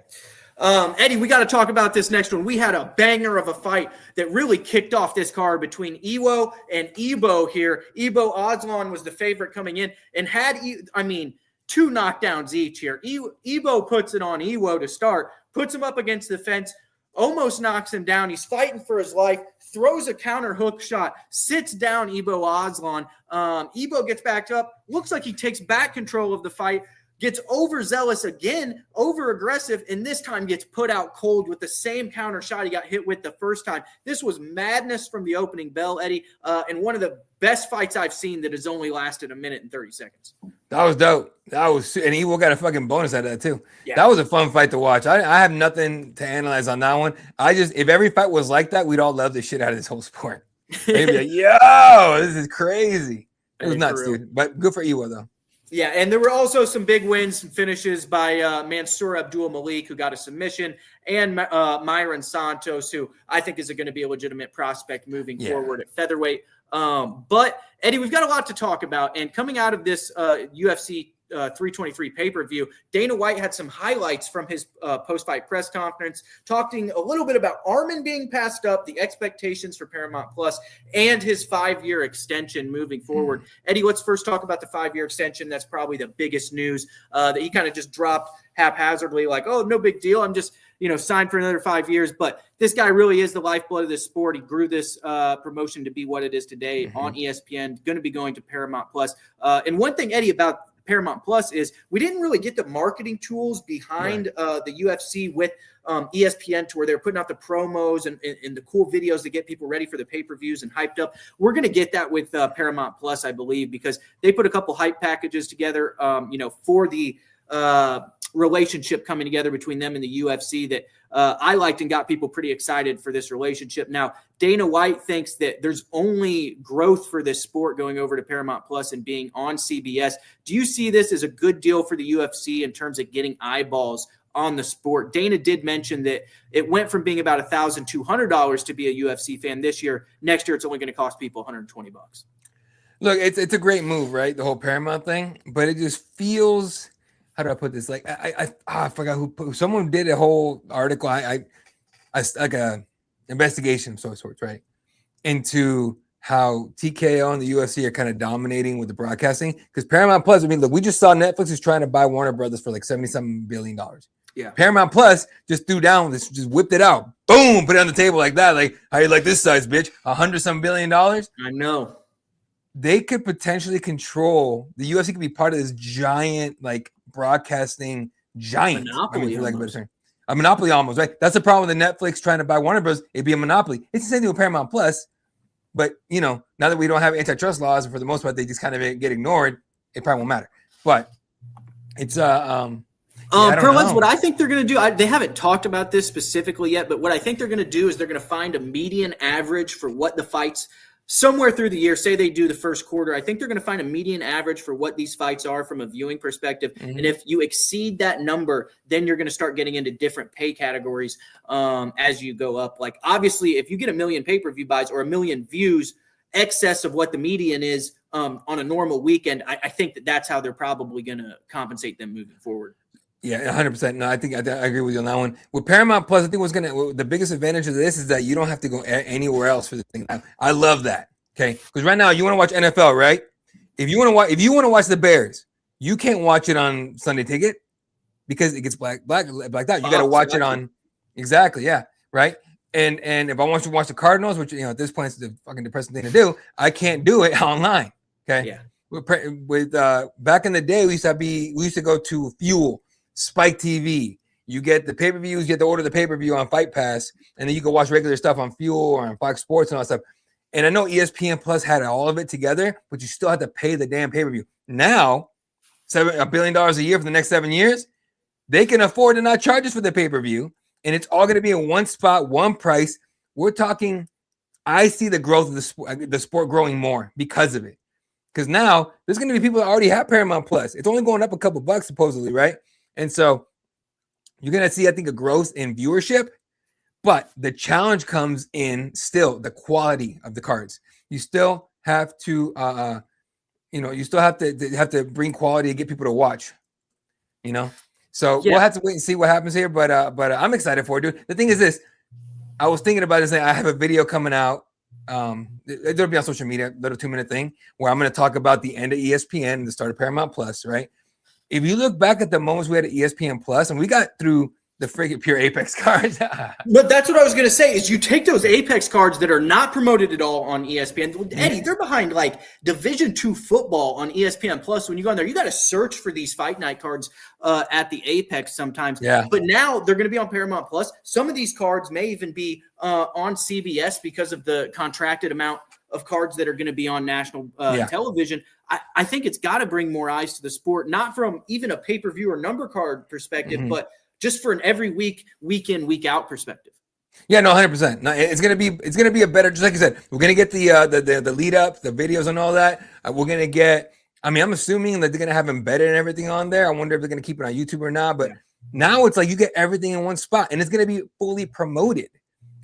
Eddie, we got to talk about this next one. We had a banger of a fight that really kicked off this card between Iwo and Ebo here. Ebo Aslan was the favorite coming in and had, 2 knockdowns each here. Ebo puts it on Iwo to start, puts him up against the fence, almost knocks him down. He's fighting for his life, throws a counter hook shot, sits down Ibo Aslan. Ibo gets backed up, looks like he takes back control of the fight, gets overzealous again, over aggressive, and this time gets put out cold with the same counter shot he got hit with the first time. This was madness from the opening bell, Eddie, and one of the best fights I've seen that has only lasted 1 minute and 30 seconds. That was dope. And Evo got a fucking bonus out of that too. Yeah. That was a fun fight to watch. I have nothing to analyze on that one. If every fight was like that, we'd all love the shit out of this whole sport. They'd be like, yo, this is crazy. It was nuts, dude. But good for Evo though. Yeah, and there were also some big wins and finishes by Mansour Abdul Malik, who got a submission, and Myron Santos, who I think is going to be a legitimate prospect moving forward at featherweight. But, Eddie, we've got a lot to talk about. And coming out of this UFC 323 pay-per-view, Dana White had some highlights from his post-fight press conference, talking a little bit about Arman being passed up, the expectations for Paramount Plus, and his 5-year extension moving forward. Eddie, let's first talk about the 5-year extension. That's probably the biggest news that he kind of just dropped haphazardly, like, oh, no big deal. I'm just, signed for another 5 years. But this guy really is the lifeblood of this sport. He grew this promotion to be what it is today on ESPN, going to be going to Paramount Plus. And one thing, Eddie, about Paramount Plus is we didn't really get the marketing tools behind the UFC with ESPN to where they're putting out the promos and the cool videos to get people ready for the pay-per-views and hyped up. We're going to get that with Paramount Plus, I believe, because they put a couple hype packages together, for the relationship coming together between them and the UFC that I liked and got people pretty excited for this relationship. Now, Dana White thinks that there's only growth for this sport going over to Paramount Plus and being on CBS. Do you see this as a good deal for the UFC in terms of getting eyeballs on the sport? Dana did mention that it went from being about $1,200 to be a UFC fan this year. Next year, it's only going to cost people $120. Look, it's a great move, right? The whole Paramount thing, but it just feels, how do I put this? Like I forgot who someone did a whole article. I like a investigation of sorts, right, into how TKO and the UFC are kind of dominating with the broadcasting. Because Paramount Plus, I mean, look, we just saw Netflix is trying to buy Warner Brothers for like $70-something billion. Yeah, Paramount Plus just threw down this, just whipped it out, boom, put it on the table like that. Like, how you like this size, bitch? $100-some billion. I know. They could potentially control the UFC. Could be part of this giant like broadcasting giant monopoly. A monopoly almost, right? That's the problem with the Netflix trying to buy Warner Bros. It'd be a monopoly. It's the same thing with Paramount Plus, but now that we don't have antitrust laws, and for the most part they just kind of get ignored, it probably won't matter. But it's Perlins, what I think they're going to do, they haven't talked about this specifically yet, but what I think they're going to do is they're going to find a median average for what the fights somewhere through the year, say they do the first quarter, I think they're going to find a median average for what these fights are from a viewing perspective. And if you exceed that number, then you're going to start getting into different pay categories as you go up. Like, obviously, if you get 1 million pay-per-view buys or 1 million views, excess of what the median is on a normal weekend, I think that's how they're probably going to compensate them moving forward. Yeah, 100%. No, I agree with you on that one. With Paramount Plus, I think the biggest advantage of this is that you don't have to go anywhere else for the thing. I love that. Okay, because right now you want to watch NFL, right? If you want to watch the Bears, you can't watch it on Sunday Ticket because it gets blacked out. You got to watch it on right. And if I want you to watch the Cardinals, which at this point is the fucking depressing thing to do, I can't do it online. Okay, yeah. With back in the day, we used to go to Fuel, Spike TV. You get the pay-per-views, you get to order the pay-per-view on Fight Pass, and then you can watch regular stuff on Fuel or on Fox Sports and all that stuff. And I know ESPN Plus had all of it together, but you still have to pay the damn pay-per-view. Now, $1 billion a year for the next 7 years, they can afford to not charge us for the pay-per-view, and it's all going to be in one spot, one price. We're talking, I see the growth of the sport growing more because of it. Because now there's going to be people that already have Paramount Plus. It's only going up a couple bucks supposedly, right? And so you're going to see, I think, a growth in viewership, but the challenge comes in still the quality of the cards. You still have to, you still have to bring quality to get people to watch, So we'll have to wait and see what happens here. But I'm excited for it, dude. The thing is this, I was thinking about this. I have a video coming out. It'll be on social media, little 2-minute thing where I'm going to talk about the end of ESPN and the start of Paramount Plus, right? If you look back at the moments we had at ESPN Plus, and we got through The freaking pure Apex cards. But that's what I was going to say is you take those Apex cards that are not promoted at all on ESPN. Eddie, they're behind like Division II football on ESPN Plus. When you go on there, you got to search for these Fight Night cards at the Apex sometimes. Yeah. But now they're going to be on Paramount Plus. Some of these cards may even be on CBS because of the contracted amount of cards that are going to be on national television. I think it's got to bring more eyes to the sport, not from even a pay-per-view or number card perspective, but just for an every week, week in, week out perspective. Yeah, no, 100%. No, it's gonna be a better. Just like you said, we're gonna get the lead up, the videos and all that. We're gonna get. I mean, I'm assuming that they're gonna have embedded and everything on there. I wonder if they're gonna keep it on YouTube or not. But now it's like you get everything in one spot, and it's gonna be fully promoted.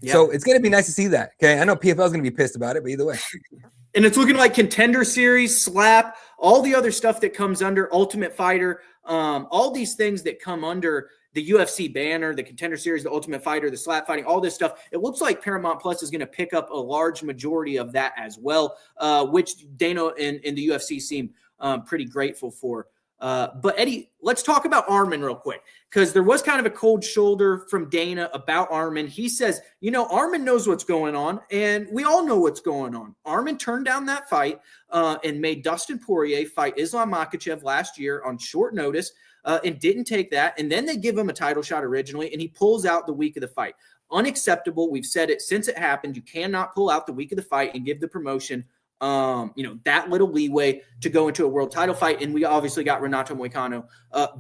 Yeah. So it's gonna be nice to see that. Okay, I know PFL is gonna be pissed about it, but either way. And it's looking like Contender Series, Slap, all the other stuff that comes under Ultimate Fighter, all these things that come under the UFC banner, the Contender Series, the Ultimate Fighter, the Slap Fighting, all this stuff. It looks like Paramount Plus is going to pick up a large majority of that as well, which Dana and the UFC seem pretty grateful for. But Eddie, let's talk about Arman real quick, because there was kind of a cold shoulder from Dana about Arman. He says, Arman knows what's going on, and we all know what's going on. Arman turned down that fight and made Dustin Poirier fight Islam Makhachev last year on short notice and didn't take that. And then they give him a title shot originally, and he pulls out the week of the fight. Unacceptable. We've said it since it happened. You cannot pull out the week of the fight and give the promotion that little leeway to go into a world title fight. And we obviously got Renato Moicano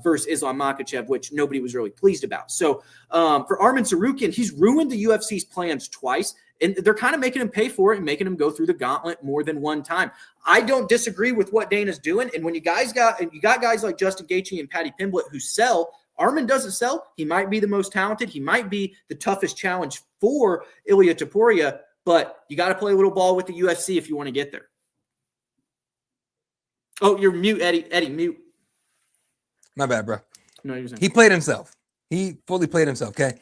versus Islam Makhachev, which nobody was really pleased about. So for Arman Tsarukyan, he's ruined the UFC's plans twice, and they're kind of making him pay for it and making him go through the gauntlet more than one time. I don't disagree with what Dana's doing. And when you got guys like Justin Gaethje and Paddy Pimblett who sell, Arman doesn't sell. He might be the most talented. He might be the toughest challenge for Ilia Topuria, but you got to play a little ball with the UFC if you want to get there. Oh, you're mute, Eddie. Eddie, mute. My bad, bro. No, you're saying. He played himself. He fully played himself, okay?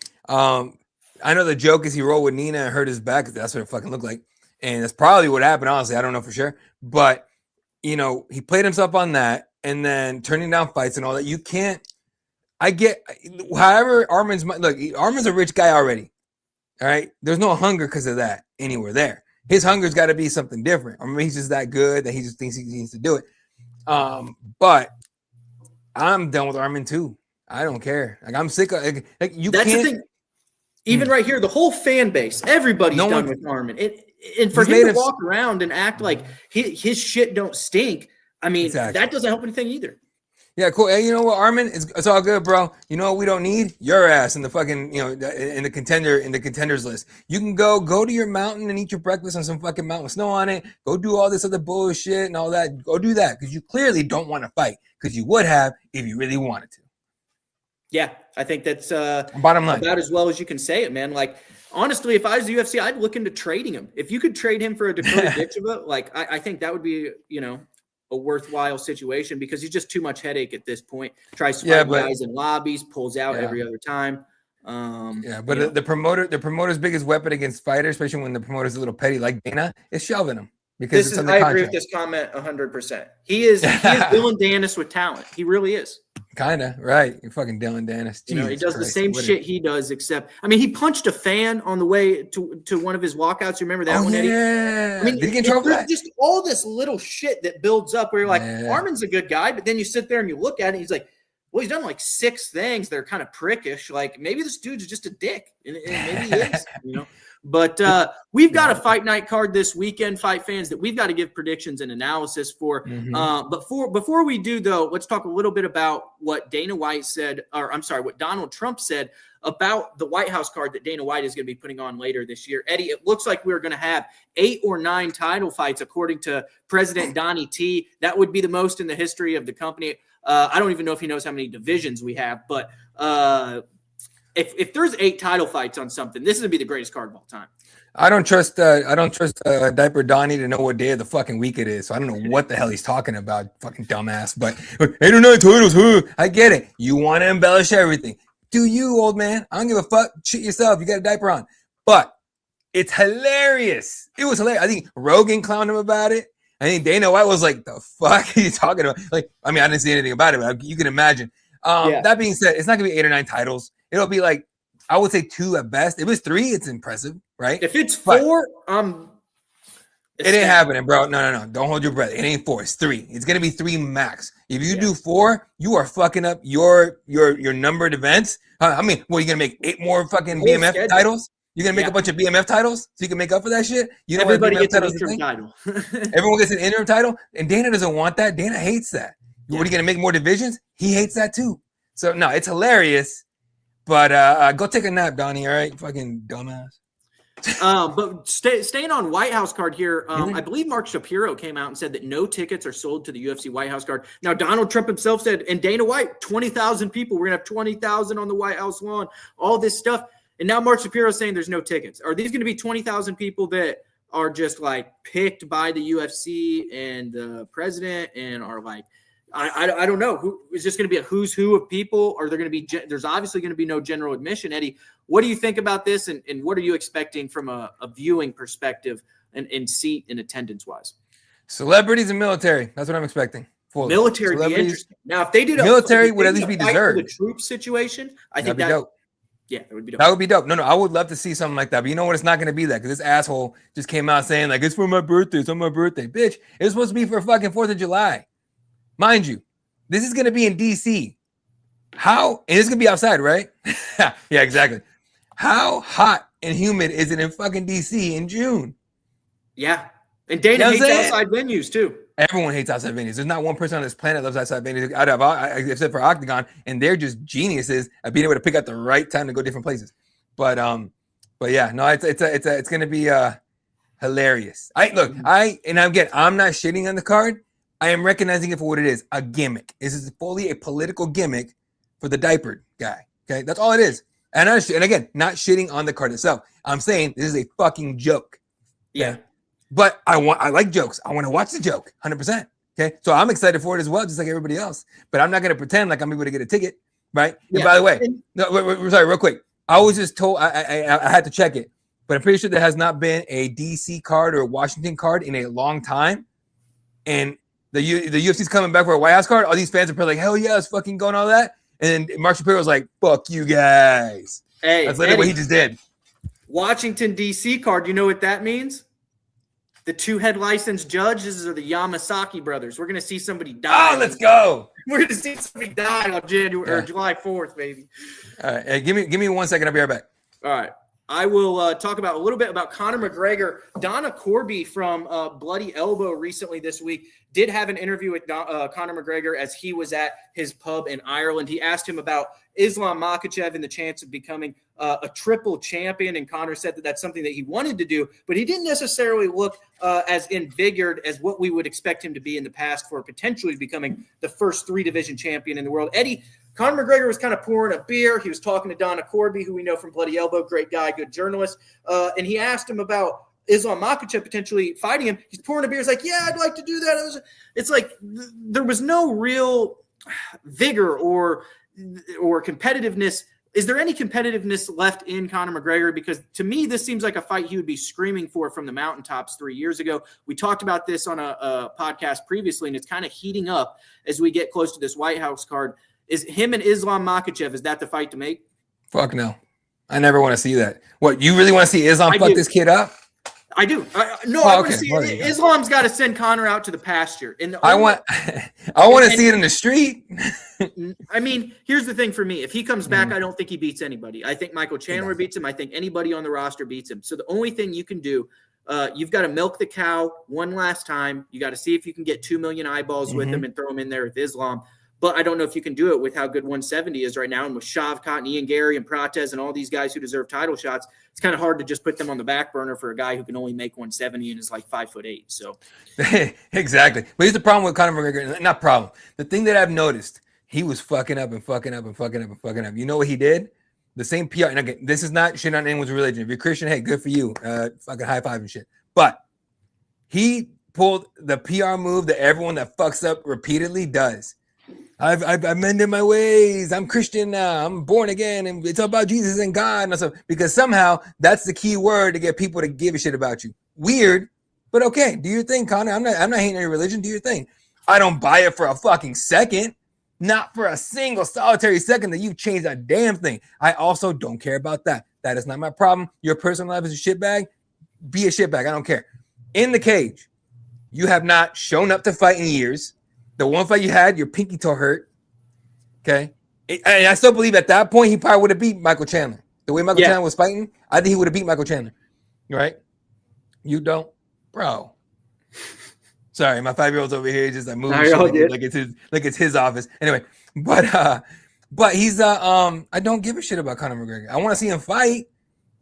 I know the joke is he rolled with Nina and hurt his back. That's what it fucking looked like. And that's probably what happened, honestly. I don't know for sure. But, he played himself on that and then turning down fights and all that. You can't – I get – however, Arman's a rich guy already. All right? There's no hunger because of that anywhere there. His hunger's got to be something different. I mean, he's just that good that he just thinks he needs to do it. But I'm done with Arman too. I don't care. Like, I'm sick of like you. That's the thing. Even right here, the whole fan base, everybody's done with Arman. And for him to walk around and act like his shit don't stink, I mean, that doesn't help anything either. Yeah, cool. Hey, you know what, Arman? It's all good, bro. You know what we don't need? Your ass in the fucking, in the contenders list. You can go to your mountain and eat your breakfast on some fucking mountain with snow on it. Go do all this other bullshit and all that. Go do that because you clearly don't want to fight because you would have if you really wanted to. Yeah, I think that's bottom line about as well as you can say it, man. Like, honestly, if I was the UFC, I'd look into trading him. If you could trade him for a Dakota Ditcheva, like I think that would be, a worthwhile situation because he's just too much headache at this point. Tries to fight guys in lobbies, pulls out every other time. But the promoter's biggest weapon against fighters, especially when the promoter's a little petty like Dana, is shelving them. Because I agree with this comment 100%. He is Dylan Dennis with talent. He really is. Kind of, right. You're fucking Dylan Dennis. He does the same shit he does, except, I mean, he punched a fan on the way to one of his walkouts. You remember that one, Eddie? Yeah. I mean, did he get in trouble for that? Just all this little shit that builds up where you're like, Arman's a good guy, but then you sit there and you look at it, he's like, well, he's done like 6 things that are kind of prickish. Like, maybe this dude's just a dick. And maybe he is, But we've got a fight night card this weekend, fight fans, that we've got to give predictions and analysis for. But before we do, though, let's talk a little bit about what what Donald Trump said about the White House card that Dana White is going to be putting on later this year. Eddie, it looks like we're going to have 8 or 9 title fights, according to President Donnie T. That would be the most in the history of the company. I don't even know if he knows how many divisions we have, but if there's 8 title fights on something, this is gonna be the greatest card of all time. I don't trust Diaper Donnie to know what day of the fucking week it is. So I don't know what the hell he's talking about, fucking dumbass. But 8 or 9 titles, I get it. You want to embellish everything. Do you, old man? I don't give a fuck. Shit yourself. You got a diaper on. But it's hilarious. It was hilarious. I think Rogan clowned him about it. I think Dana White was like, the fuck are you talking about? Like, I mean, I didn't see anything about it, but you can imagine. That being said, it's not going to be 8 or 9 titles. it'll be like, I would say 2 at best. If it's 3, it's impressive, right? If it's 4, it ain't happening, bro. No. Don't hold your breath. It ain't 4. It's 3. It's gonna be 3 max. If you do 4, you are fucking up your numbered events. I mean, what, are you gonna make 8 more fucking BMF titles? You're gonna make a bunch of BMF titles so you can make up for that shit? You know, everybody gets an interim title. Everyone gets an interim title, and Dana doesn't want that. Dana hates that. Yeah. What, are you gonna make more divisions? He hates that too. So no, it's hilarious. But go take a nap, Donnie. All right, fucking dumbass. But staying on White House card here, I believe Mark Shapiro came out and said that no tickets are sold to the UFC White House card. Now, Donald Trump himself said, and Dana White, 20,000 people. We're going to have 20,000 on the White House lawn, all this stuff. And now Mark Shapiro is saying there's no tickets. Are these going to be 20,000 people that are just like picked by the UFC and the president and are like, I don't know. Who is this going to be a who's who of people? Or they're going to be, there's obviously going to be no general admission. Eddie, what do you think about this? And what are you expecting from a viewing perspective and seat and attendance wise? Celebrities and military. That's what I'm expecting. Fully. Military would be interesting. Now, if they did military would at least be deserved. The troop situation, I think that'd be dope. Yeah, that would be dope. That would be dope. No, I would love to see something like that. But you know what? It's not going to be that because this asshole just came out saying like, it's for my birthday. It's on my birthday. Bitch, it's supposed to be for fucking 4th of July. Mind you, this is going to be in D.C. How? And it's going to be outside, right? Yeah, exactly. How hot and humid is it in fucking D.C. in June? Yeah. And Dana hates outside venues, too. Everyone hates outside venues. There's not one person on this planet that loves outside venues except for Octagon, and they're just geniuses at being able to pick out the right time to go different places. But yeah, no, it's going to be hilarious. I'm not shitting on the card. I am recognizing it for what it is, a gimmick. This is fully a political gimmick for the diapered guy. Okay, that's all it is. And again, not shitting on the card itself. I'm saying this is a fucking joke. Yeah. But I like jokes. I want to watch the joke, 100%. Okay, so I'm excited for it as well, just like everybody else. But I'm not going to pretend like I'm able to get a ticket, right? Yeah. And by the way, sorry, real quick. I was just told I had to check it, but I'm pretty sure there has not been a DC card or a Washington card in a long time, and the UFC's coming back for a White House card. All these fans are probably like, hell yeah, let's fucking go and all that. And then Mark Shapiro was like, fuck you guys. Hey, that's literally what he just did. Washington, D.C. card, you know what that means? The 2-head licensed judges are the Yamasaki brothers. We're going to see somebody die. Oh, let's go. We're going to see somebody die on July 4th, baby. All right. Hey, give me 1 second. I'll be right back. All right. I will talk about a little bit about Conor McGregor. Donna Corby from Bloody Elbow recently this week did have an interview with Conor McGregor as he was at his pub in Ireland. He asked him about Islam Makhachev and the chance of becoming a triple champion, and Conor said that that's something that he wanted to do, but he didn't necessarily look as invigorated as what we would expect him to be in the past for potentially becoming the first 3-division champion in the world. Eddie, Conor McGregor was kind of pouring a beer. He was talking to Donna Corby, who we know from Bloody Elbow, great guy, good journalist, and he asked him about Islam Makhachev potentially fighting him. He's pouring a beer. He's like, yeah, I'd like to do that. It's like there was no real vigor or competitiveness. Is there any competitiveness left in Conor McGregor? Because to me, this seems like a fight he would be screaming for from the mountaintops 3 years ago. We talked about this on a podcast previously, and it's kind of heating up as we get close to this White House card. Is him and Islam Makhachev, is that the fight to make? Fuck no. I never want to see that. What, you really want to see Islam fuck this kid up? I do. I want to see it. Islam's got to send Conor out to the pasture. I want to see it in the street. I mean, here's the thing for me. If he comes back, I don't think he beats anybody. I think Michael Chandler beats him. I think anybody on the roster beats him. So the only thing you can do, you've got to milk the cow one last time. You got to see if you can get 2 million eyeballs with him and throw him in there with Islam. But I don't know if you can do it with how good 170 is right now. And with Shavkat and Ian Gary and Prates and all these guys who deserve title shots, it's kind of hard to just put them on the back burner for a guy who can only make 170 and is like 5'8". So exactly. But here's the problem with Conor McGregor. Not problem. The thing that I've noticed, he was fucking up. You know what he did? The same PR. And again, this is not shit on anyone's religion. If you're Christian, hey, good for you. Fucking high five and shit. But he pulled the PR move that everyone that fucks up repeatedly does. I've amended my ways. I'm Christian now. I'm born again, and it's all about Jesus and God. And stuff. Because somehow that's the key word to get people to give a shit about you. Weird, but okay. Do your thing, Conor. I'm not hating on your religion. Do your thing. I don't buy it for a fucking second. Not for a single solitary second that you changed a damn thing. I also don't care about that. That is not my problem. Your personal life is a shitbag. Be a shitbag. I don't care. In the cage, you have not shown up to fight in years. The one fight you had, your pinky toe hurt. Okay. And I still believe at that point, he probably would have beat Michael Chandler. The way Michael Chandler was fighting, I think he would have beat Michael Chandler. Right? You don't? Bro. Sorry, my 5-year-old's over here just like moving like it's his office. Anyway, but he's I don't give a shit about Conor McGregor. I want to see him fight.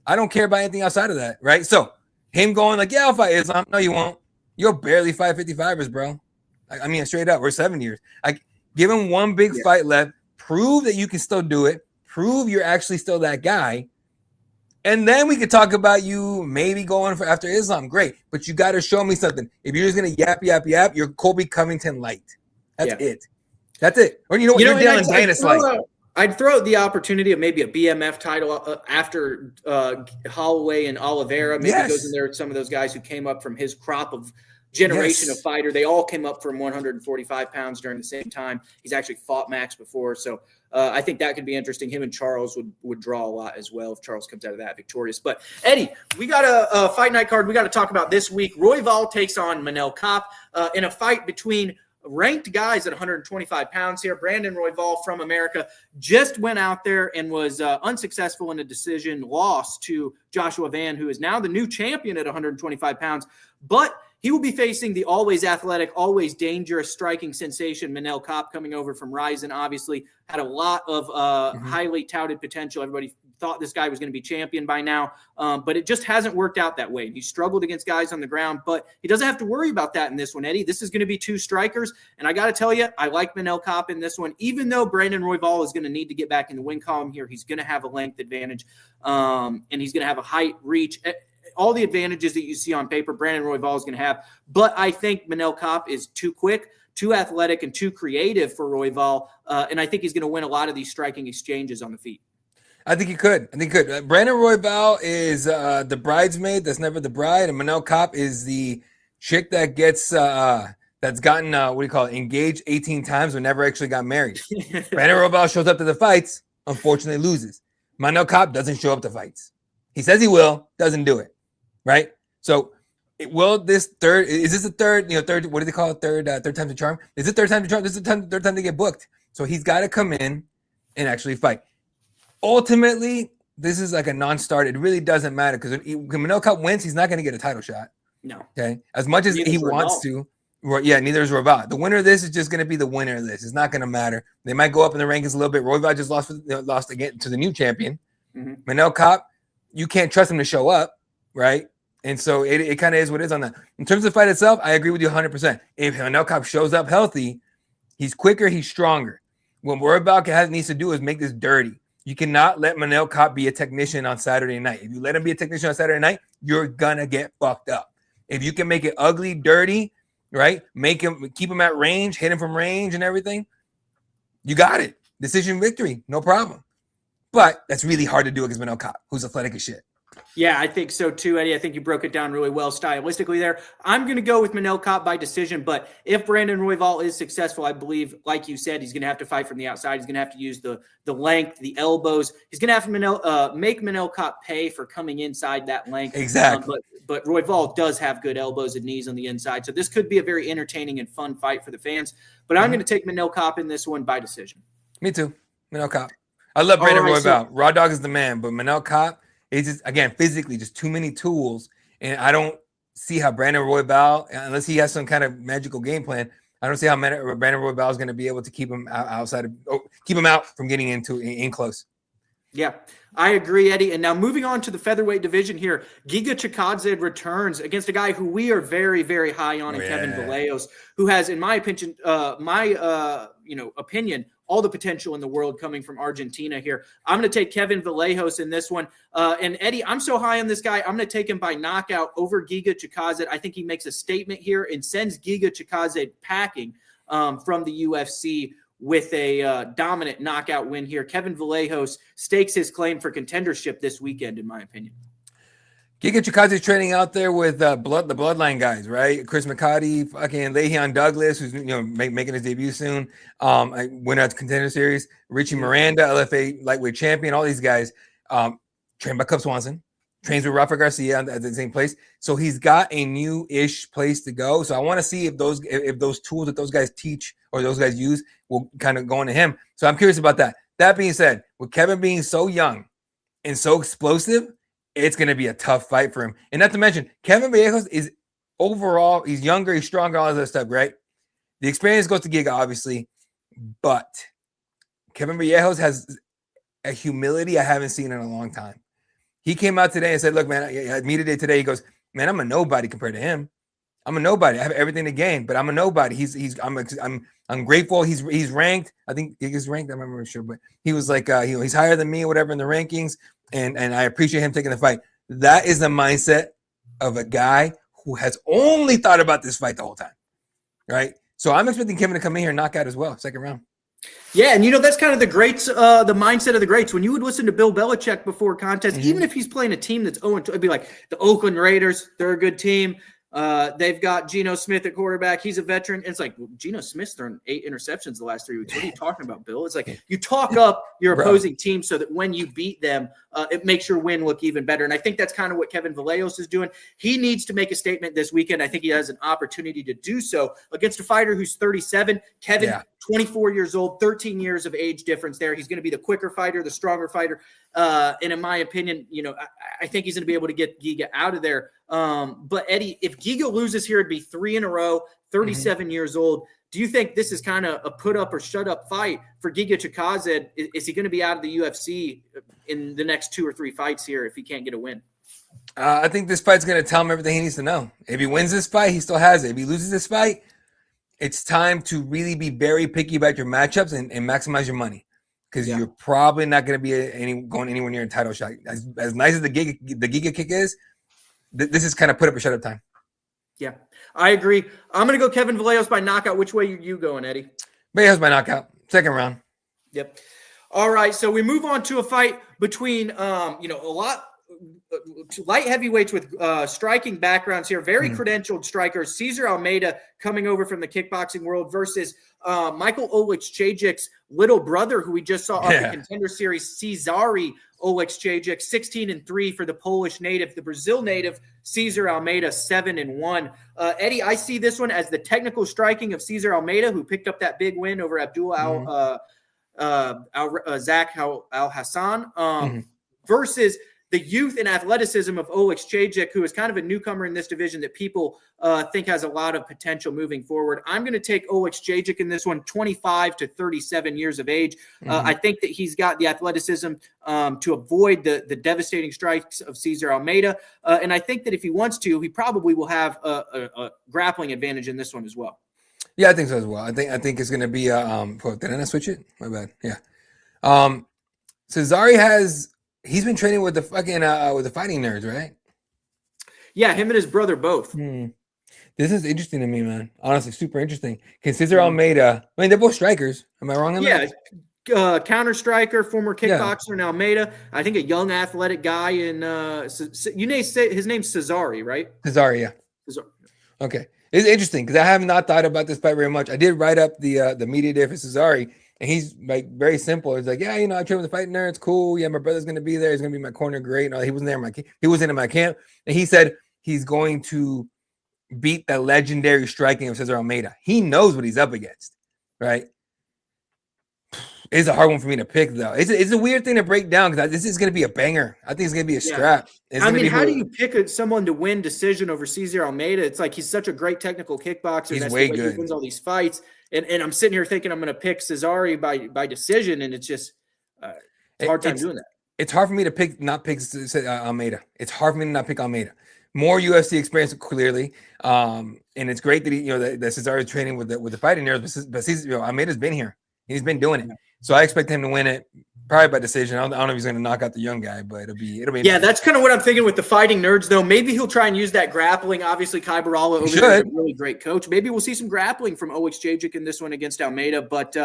I don't care about anything outside of that, right? So him going like, yeah, I'll fight Islam. No, you won't. You'll barely fight 55ers, bro. I mean, straight up, we're 7 years. Like, give him one big fight left. Prove that you can still do it. Prove you're actually still that guy. And then we could talk about you maybe going for after Islam. Great. But you got to show me something. If you're just going to yap, you're Colby Covington light. That's it. That's it. Or you're Dylan Danis light. I'd throw out the opportunity of maybe a BMF title after Holloway and Oliveira. Maybe goes in there with some of those guys who came up from his crop of generation of fighter. They all came up from 145 pounds during the same time. He's actually fought Max before. So I think that could be interesting. Him and Charles would draw a lot as well if Charles comes out of that victorious. But Eddie, we got a fight night card we got to talk about this week. Royval takes on Manuel Kape in a fight between ranked guys at 125 pounds here. Brandon Royval from America just went out there and was unsuccessful in a decision loss to Joshua Van, who is now the new champion at 125 pounds. But he will be facing the always athletic, always dangerous striking sensation, Manuel Kape, coming over from Ryzen. Obviously had a lot of highly touted potential. Everybody thought this guy was going to be champion by now, but it just hasn't worked out that way. He struggled against guys on the ground, but he doesn't have to worry about that in this one, Eddie. This is going to be two strikers, and I got to tell you, I like Manuel Kape in this one. Even though Brandon Royval is going to need to get back in the win column here, he's going to have a length advantage, and he's going to have a height, reach, all the advantages that you see on paper, Brandon Royval is going to have. But I think Manuel Kape is too quick, too athletic, and too creative for Royval, and I think he's going to win a lot of these striking exchanges on the feet. I think he could. Brandon Royval is the bridesmaid that's never the bride, and Manuel Kape is the chick that gets that's gotten engaged 18 times but never actually got married. Brandon Royval shows up to the fights, unfortunately loses. Manuel Kape doesn't show up to fights. He says he will, doesn't do it. Right? So is this the third, what do they call it? Third time to charm? Is it third time to charm? This is the third time to get booked. So he's got to come in and actually fight. Ultimately, this is like a non-starter. It really doesn't matter because when Manuel Kape wins, he's not going to get a title shot. No. Okay? As much as he wants to. Yeah, neither is Royval. The winner of this is just going to be the winner of this. It's not going to matter. They might go up in the rankings a little bit. Royval just lost again to the new champion. Mm-hmm. Manuel Kape, you can't trust him to show up, right? And so it kind of is what it is on that. In terms of the fight itself, I agree with you 100%. If Manuel Kape shows up healthy, he's quicker, he's stronger. What Royval needs to do is make this dirty. You cannot let Manuel Kape be a technician on Saturday night. If you let him be a technician on Saturday night, you're going to get fucked up. If you can make it ugly, dirty, right? Keep him at range, hit him from range and everything, you got it. Decision victory, no problem. But that's really hard to do against Manuel Kape, who's athletic as shit. Yeah, I think so too, Eddie. I think you broke it down really well stylistically there. I'm going to go with Manuel Kape by decision, but if Brandon Royval is successful, I believe, like you said, he's going to have to fight from the outside. He's going to have to use the length, the elbows. He's going to have to make Manuel Kape pay for coming inside that length. Exactly. But Royval does have good elbows and knees on the inside, so this could be a very entertaining and fun fight for the fans. But I'm going to take Manuel Kape in this one by decision. Me too. Manuel Kape. I love Brandon Royval. Raw Dog is the man, but Manuel Kape, it's just, again, physically, just too many tools. And I don't see how Brandon Royval, unless he has some kind of magical game plan, I don't see how Brandon Royval is going to be able to keep him keep him out from getting in close. Yeah, I agree, Eddie. And now moving on to the featherweight division here, Giga Chikadze returns against a guy who we are very, very high on in Kevin Vallejos, who has, in my opinion, all the potential in the world coming from Argentina here. I'm going to take Kevin Vallejos in this one. And Eddie, I'm so high on this guy, I'm going to take him by knockout over Giga Chikadze. I think he makes a statement here and sends Giga Chikadze packing from the UFC with a dominant knockout win here. Kevin Vallejos stakes his claim for contendership this weekend, in my opinion. Giga Chikadze training out there with the Bloodline guys, right? Chris McCarty, fucking Le'Veon Douglas, who's making his debut soon. Winner of the Contender Series. Richie Miranda, LFA lightweight champion. All these guys trained by Cub Swanson, trains with Rafa Garcia at the same place. So he's got a new-ish place to go. So I want to see if those tools that those guys teach or those guys use will kind of go into him. So I'm curious about that. That being said, with Kevin being so young and so explosive, it's going to be a tough fight for him. And not to mention, Kevin Vallejos is overall, he's younger, he's stronger, all that stuff, right? The experience goes to Giga, obviously, but Kevin Vallejos has a humility I haven't seen in a long time. He came out today and said, look, man, I meted it today. He goes, man, I'm a nobody compared to him. I'm a nobody. I have everything to gain, but I'm a nobody. I'm grateful. He's ranked. I think Giga's ranked. I'm not really sure, but he was like, he's higher than me or whatever in the rankings. And I appreciate him taking the fight. That is the mindset of a guy who has only thought about this fight the whole time, right? So I'm expecting Kevin to come in here and knock out as well, second round. Yeah, and that's kind of the greats, the mindset of the greats. When you would listen to Bill Belichick before contest, even if he's playing a team that's 0-2, it'd be like the Oakland Raiders. They're a good team. They've got Geno Smith at quarterback. He's a veteran. And it's like, well, Geno Smith's thrown 8 interceptions the last 3 weeks. What are you talking about, Bill? It's like you talk up your opposing team so that when you beat them, it makes your win look even better. And I think that's kind of what Kevin Vallejos is doing. He needs to make a statement this weekend. I think he has an opportunity to do so against a fighter who's 37. Kevin, 24 years old, 13 years of age difference there. He's going to be the quicker fighter, the stronger fighter. And in my opinion, I think he's going to be able to get Giga out of there. But Eddie, if Giga loses here, it'd be 3 in a row, 37 years old. Do you think this is kind of a put up or shut up fight for Giga Chikadze? Is he going to be out of the UFC in the next 2 or 3 fights here if he can't get a win? I think this fight's going to tell him everything he needs to know. If he wins this fight, he still has it. If he loses this fight, it's time to really be very picky about your matchups and maximize your money. Because you're probably not going to be going anywhere near a title shot. As nice as the Giga kick is, this is kind of put up or shut up time. Yeah, I agree. I'm going to go Kevin Vallejos by knockout. Which way are you going, Eddie? Vallejos by knockout, second round. Yep. All right, so we move on to a fight between, light heavyweights with striking backgrounds here, very credentialed strikers. Cesar Almeida coming over from the kickboxing world versus Michael Oleksiejczyk's little brother, who we just saw on the Contender Series, Cezary Oleksiejczyk, 16-3 for the Polish native. The Brazil native, Cesar Almeida, 7-1. Eddie, I see this one as the technical striking of Cesar Almeida, who picked up that big win over Abdul Zak Al Hassan, versus the youth and athleticism of Oleksiejczyk, who is kind of a newcomer in this division that people think has a lot of potential moving forward. I'm going to take Oleksiejczyk in this one, 25 to 37 years of age. I think that he's got the athleticism to avoid the devastating strikes of Cesar Almeida. And I think that if he wants to, he probably will have a grappling advantage in this one as well. Yeah, I think so as well. I think it's going to be did I not switch it? My bad. Yeah. Cezary he's been training with the fucking with the fighting nerds, right? Yeah, him and his brother both. This is interesting to me, man. Honestly, super interesting. Can Cesar Almeida? I mean, they're both strikers. Am I wrong on that? Yeah, counter striker, former kickboxer in Almeida. I think a young athletic guy in his name's Cezary, right? Cezary, yeah. Cezary. Okay, it's interesting because I have not thought about this fight very much. I did write up the media day for Cezary. And he's like very simple. He's like, I train with the fighting nerds. Cool. Yeah, my brother's gonna be there. He's gonna be my corner. Great. No, he wasn't there. He wasn't in my camp. And he said he's going to beat the legendary striking of Cesar Almeida. He knows what he's up against, right? It's a hard one for me to pick, though. It's a weird thing to break down because this is gonna be a banger. I think it's gonna be a scrap. How do you pick someone to win decision over Cesar Almeida? It's like he's such a great technical kickboxer. He's way good. He wins all these fights. And I'm sitting here thinking I'm going to pick Cezary by decision, and it's just it's a hard time doing that. It's hard for me to not pick Almeida. It's hard for me to not pick Almeida. More UFC experience, clearly, and it's great that that Cezary is training with the fighting nerds. But Almeida's been here. He's been doing it. So I expect him to win it Probably by decision. I don't know if he's going to knock out the young guy, but it'll be. Yeah, that's kind of what I'm thinking with the fighting nerds, though. Maybe he'll try and use that grappling. Obviously, Kai Barala over there is a really great coach. Maybe we'll see some grappling from Owić in this one against Almeida, but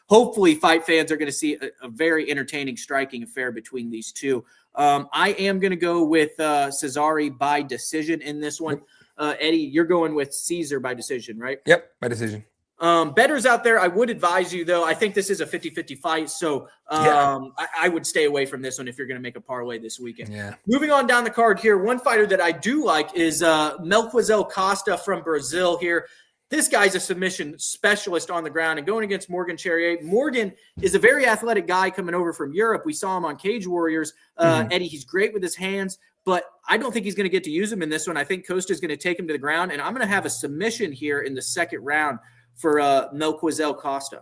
hopefully fight fans are going to see a very entertaining striking affair between these two. I am going to go with Cesare by decision in this one. Eddie, you're going with Caesar by decision, right? Yep, by decision. Bettors out there, I would advise you, though. I think this is a 50-50 fight, so I would stay away from this one if you're going to make a parlay this weekend. Yeah. Moving on down the card here, one fighter that I do like is Melquizael Costa from Brazil here. This guy's a submission specialist on the ground and going against Morgan Charrier. Morgan is a very athletic guy coming over from Europe. We saw him on Cage Warriors. Eddie, he's great with his hands, but I don't think he's going to get to use him in this one. I think Costa is going to take him to the ground, and I'm going to have a submission here in the second round for Melquizael Costa.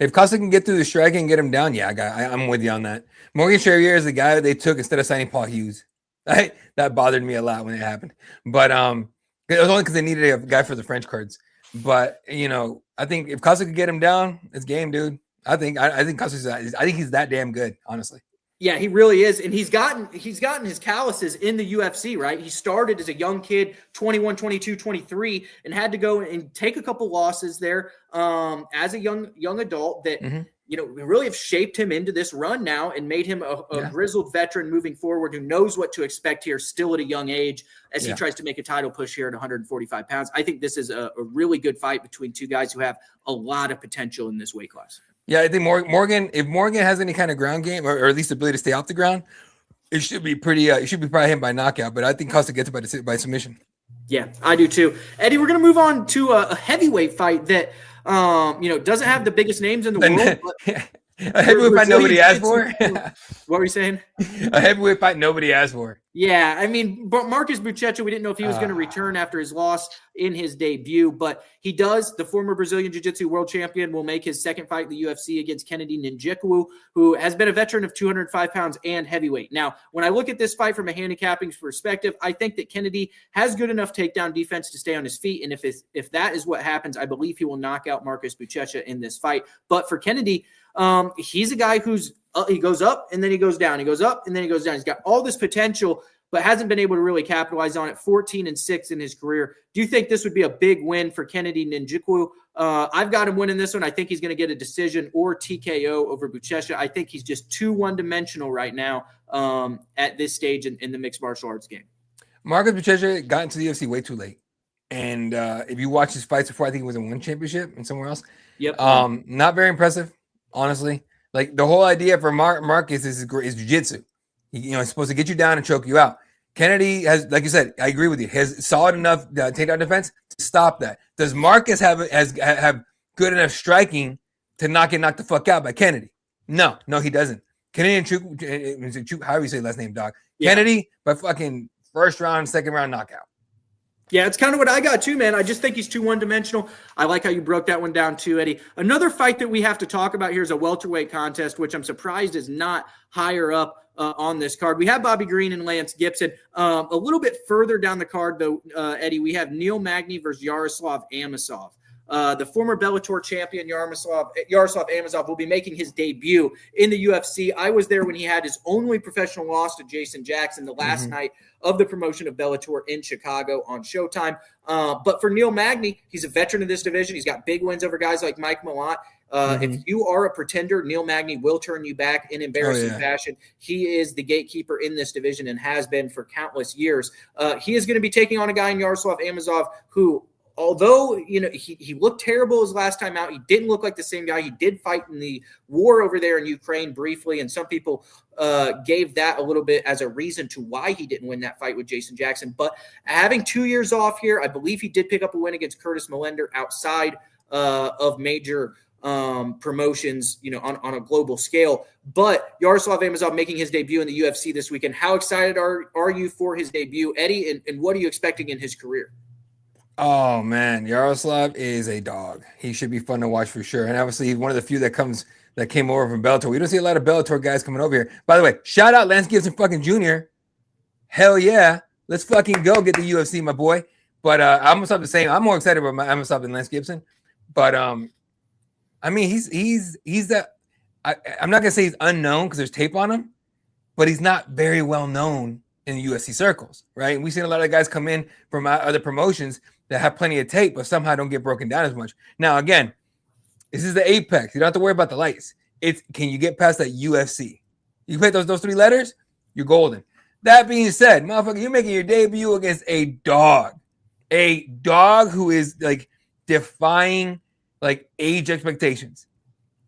If Costa can get through the striking and get him down, I'm with you on that. Morgan Charrier is the guy that they took instead of signing Paul Hughes. That bothered me a lot when it happened. But it was only because they needed a guy for the French cards. But I think if Costa could get him down, it's game, dude. I think Costa's. I think he's that damn good, honestly. Yeah, he really is. And he's gotten his calluses in the UFC, right? He started as a young kid, 21, 22, 23, and had to go and take a couple losses there as a young adult that, really have shaped him into this run now and made him a grizzled veteran moving forward who knows what to expect here still at a young age as he tries to make a title push here at 145 pounds. I think this is a really good fight between two guys who have a lot of potential in this weight class. Yeah, I think Morgan, if Morgan has any kind of ground game or at least ability to stay off the ground, it should be pretty. It should be probably him by knockout. But I think Costa gets it by submission. Yeah, I do too. Eddie, we're going to move on to a heavyweight fight that doesn't have the biggest names in the world. But a heavyweight fight nobody asked for. What were you saying? A heavyweight fight nobody asked for. Yeah, I mean, Marcus Buchecha, we didn't know if he was going to return after his loss in his debut, but he does. The former Brazilian Jiu-Jitsu world champion will make his second fight in the UFC against Kennedy Nzechukwu, who has been a veteran of 205 pounds and heavyweight. Now, when I look at this fight from a handicapping perspective, I think that Kennedy has good enough takedown defense to stay on his feet, and if that is what happens, I believe he will knock out Marcus Buchecha in this fight. But for Kennedy, he's a guy who's he goes up and then he goes down. He goes up and then he goes down. He's got all this potential, but hasn't been able to really capitalize on it. 14-6 in his career. Do you think this would be a big win for Kennedy Nzechukwu? I've got him winning this one. I think he's going to get a decision or TKO over Buchecha. I think he's just too one-dimensional right now at this stage in the mixed martial arts game. Marcus Buchecha got into the UFC way too late. And if you watch his fights before, I think he was in one championship and somewhere else. Yep. Not very impressive, honestly. Like the whole idea for Marcus is jiu-jitsu. He's supposed to get you down and choke you out. Kennedy has, like you said, I agree with you, has solid enough takedown defense to stop that. Does Marcus have good enough striking to not get knocked the fuck out by Kennedy? No, he doesn't. Kennedy and however you say last name, dog. Yeah. Kennedy, by fucking first round, second round knockout. Yeah, it's kind of what I got too, man. I just think he's too one-dimensional. I like how you broke that one down too, Eddie. Another fight that we have to talk about here is a welterweight contest, which I'm surprised is not higher up on this card. We have Bobby Green and Lance Gibson. A little bit further down the card, though, Eddie, we have Neil Magny versus Yaroslav Amosov. The former Bellator champion Yaroslav Amosov will be making his debut in the UFC. I was there when he had his only professional loss to Jason Jackson the last night of the promotion of Bellator in Chicago on Showtime. But for Neil Magny, he's a veteran of this division. He's got big wins over guys like Mike Malott. If you are a pretender, Neil Magny will turn you back in embarrassing fashion. He is the gatekeeper in this division and has been for countless years. He is going to be taking on a guy in Yaroslav Amosov who, although, he looked terrible his last time out, he didn't look like the same guy. He did fight in the war over there in Ukraine briefly, and some people gave that a little bit as a reason to why he didn't win that fight with Jason Jackson. But having 2 years off here, I believe he did pick up a win against Curtis Millender outside of major promotions, on a global scale. But Yaroslav Amosov making his debut in the UFC this weekend. How excited are you for his debut, Eddie, and what are you expecting in his career? Oh, man, Yaroslav is a dog. He should be fun to watch for sure. And obviously, he's one of the few that came over from Bellator. We don't see a lot of Bellator guys coming over here. By the way, shout out Lance Gibson fucking Jr. Hell yeah. Let's fucking go get the UFC, my boy. But I almost have the same. I'm more excited about Amosov than Lance Gibson. But I mean, he's that. I'm not gonna say he's unknown because there's tape on him, but he's not very well known in the UFC circles, right? And we've seen a lot of guys come in from other promotions that have plenty of tape, but somehow don't get broken down as much. Now, again, this is the apex. You don't have to worry about the lights. It's can you get past that UFC? You put those 3 letters, you're golden. That being said, motherfucker, you're making your debut against a dog who is like defying like age expectations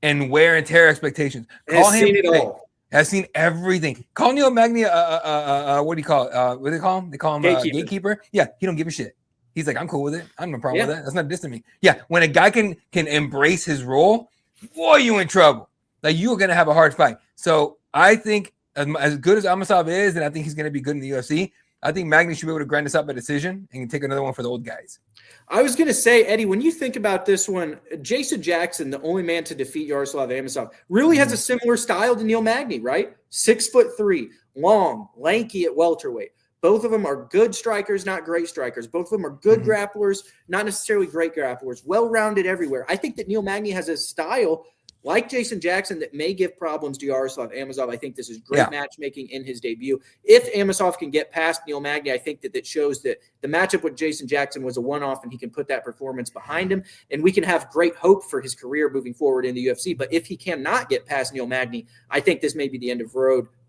and wear and tear expectations. Has seen it all. Has seen everything. Call Neil Magny what do you call it? What do they call him? They call him gatekeeper. Yeah, he don't give a shit. He's like, I'm cool with it. I have no problem with that. That's not distant me. Yeah, when a guy can embrace his role, boy, you in trouble. Like you're gonna have a hard fight. So I think as good as Amasov is, and I think he's gonna be good in the UFC, I think Magny should be able to grind this up by decision and take another one for the old guys. I was going to say, Eddie, when you think about this one, Jason Jackson, the only man to defeat Yaroslav Amosov, really has a similar style to Neil Magny, right? 6'3", long, lanky at welterweight. Both of them are good strikers, not great strikers. Both of them are good grapplers, not necessarily great grapplers, well-rounded everywhere. I think that Neil Magny has a style like Jason Jackson that may give problems to Yaroslav Amosov. I think this is great matchmaking in his debut. If Amosov can get past Neil Magny, I think that shows that the matchup with Jason Jackson was a one-off and he can put that performance behind him, and we can have great hope for his career moving forward in the UFC. But if he cannot get past Neil Magny, I think this may be the end of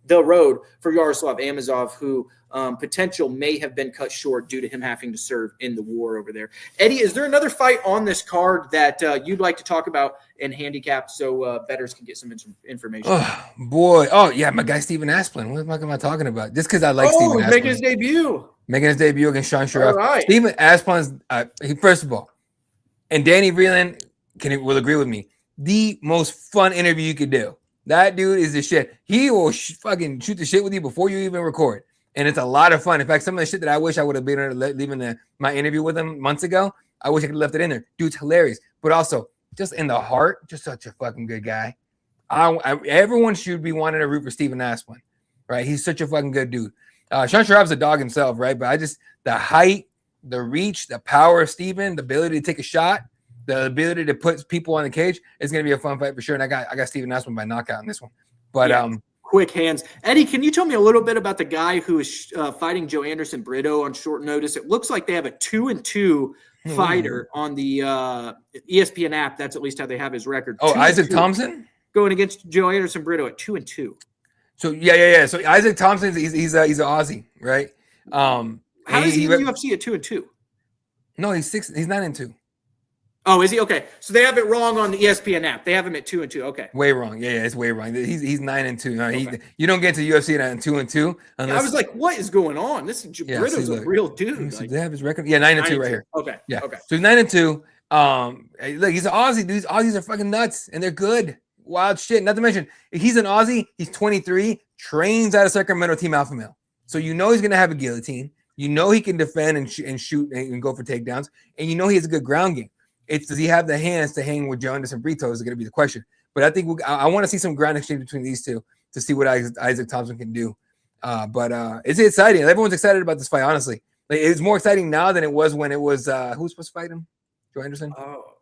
the road for Yaroslav Amosov, who potential may have been cut short due to him having to serve in the war over there. Eddie, is there another fight on this card that you'd like to talk about and handicap so bettors can get some information? Oh, boy. Oh, yeah, my guy Steven Asplin. What the fuck am I talking about? Just because I like Steven Asplin. Making his debut. Making his debut against Sean Sharaf. Right. Steven Asplin's, first of all, and Danny Vreeland will agree with me, the most fun interview you could do. That dude is the shit. He will fucking shoot the shit with you before you even record. And it's a lot of fun. In fact, some of the shit that I wish I would have been leaving my interview with him months ago, I wish I could have left it in there. Dude's hilarious. But also, just in the heart, just such a fucking good guy. Everyone should be wanting to root for Steven Asplin, right? He's such a fucking good dude. Sean Sharaf's a dog himself, right? But the height, the reach, the power of Steven, the ability to take a shot, the ability to put people on the cage, is going to be a fun fight for sure. And I got Steven Asplin by knockout in this one. But quick hands. Eddie, can you tell me a little bit about the guy who is fighting Joe Anderson Brito on short notice? It looks like they have a 2-2 fighter on the ESPN app. That's at least how they have his record. Oh, Isaac Thompson? Going against Joe Anderson Brito at 2-2. So, yeah. So, Isaac Thompson, he's an Aussie, right? How is he in the UFC at 2-2? No, he's 9-2. Oh, is he? Okay. So they have it wrong on the ESPN app. They have him at 2-2. Okay. Way wrong. Yeah, it's way wrong. He's 9-2. No, okay. You don't get to UFC at 2-2. I was like, what is going on? This is Brito's a real dude. Like, they have his record. Yeah, 9-2 right here. Okay. Yeah. Okay. So he's 9-2. Look, he's an Aussie. These Aussies are fucking nuts, and they're good. Wild shit. Not to mention, if he's an Aussie, he's 23, trains out of Sacramento Team Alpha Male. So you know he's gonna have a guillotine. You know he can defend and shoot and go for takedowns, and you know he has a good ground game. Does he have the hands to hang with Joe Anderson Brito is going to be the question. But I think I want to see some ground exchange between these two to see what Isaac Thompson can do. But it's exciting. Everyone's excited about this fight, honestly. Like, it's more exciting now than it was when it was who was supposed to fight him? Joe Anderson? Oh,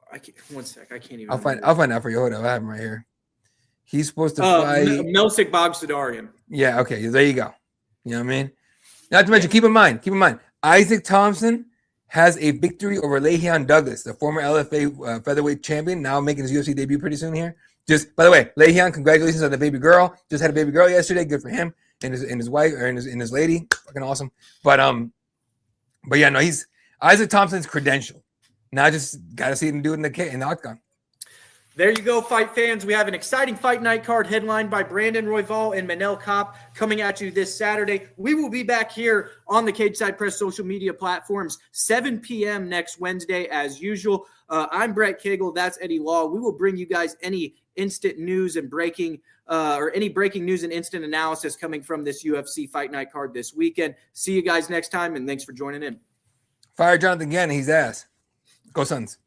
one sec. I can't even. I'll find out for you. Hold on. I have him right here. He's supposed to fight Melsik Bogdasarian. Yeah, okay. There you go. You know what I mean? Not to mention, keep in mind, Isaac Thompson has a victory over Le'Veon Douglas, the former LFA featherweight champion, now making his UFC debut pretty soon here. Just by the way, Le'Veon, congratulations on the baby girl. Just had a baby girl yesterday. Good for him and his wife or his lady. Fucking awesome. But yeah, no, he's Isaac Thompson's credential. Now I just gotta see him do it in the octagon. There you go, fight fans. We have an exciting fight night card headlined by Brandon Royval and Manuel Kape coming at you this Saturday. We will be back here on the Cageside Press social media platforms, 7 p.m. next Wednesday as usual. I'm Brett Cagle. That's Eddie Law. We will bring you guys any instant news and breaking news and instant analysis coming from this UFC fight night card this weekend. See you guys next time, and thanks for joining in. Fire Jonathan again. He's ass. Go Suns.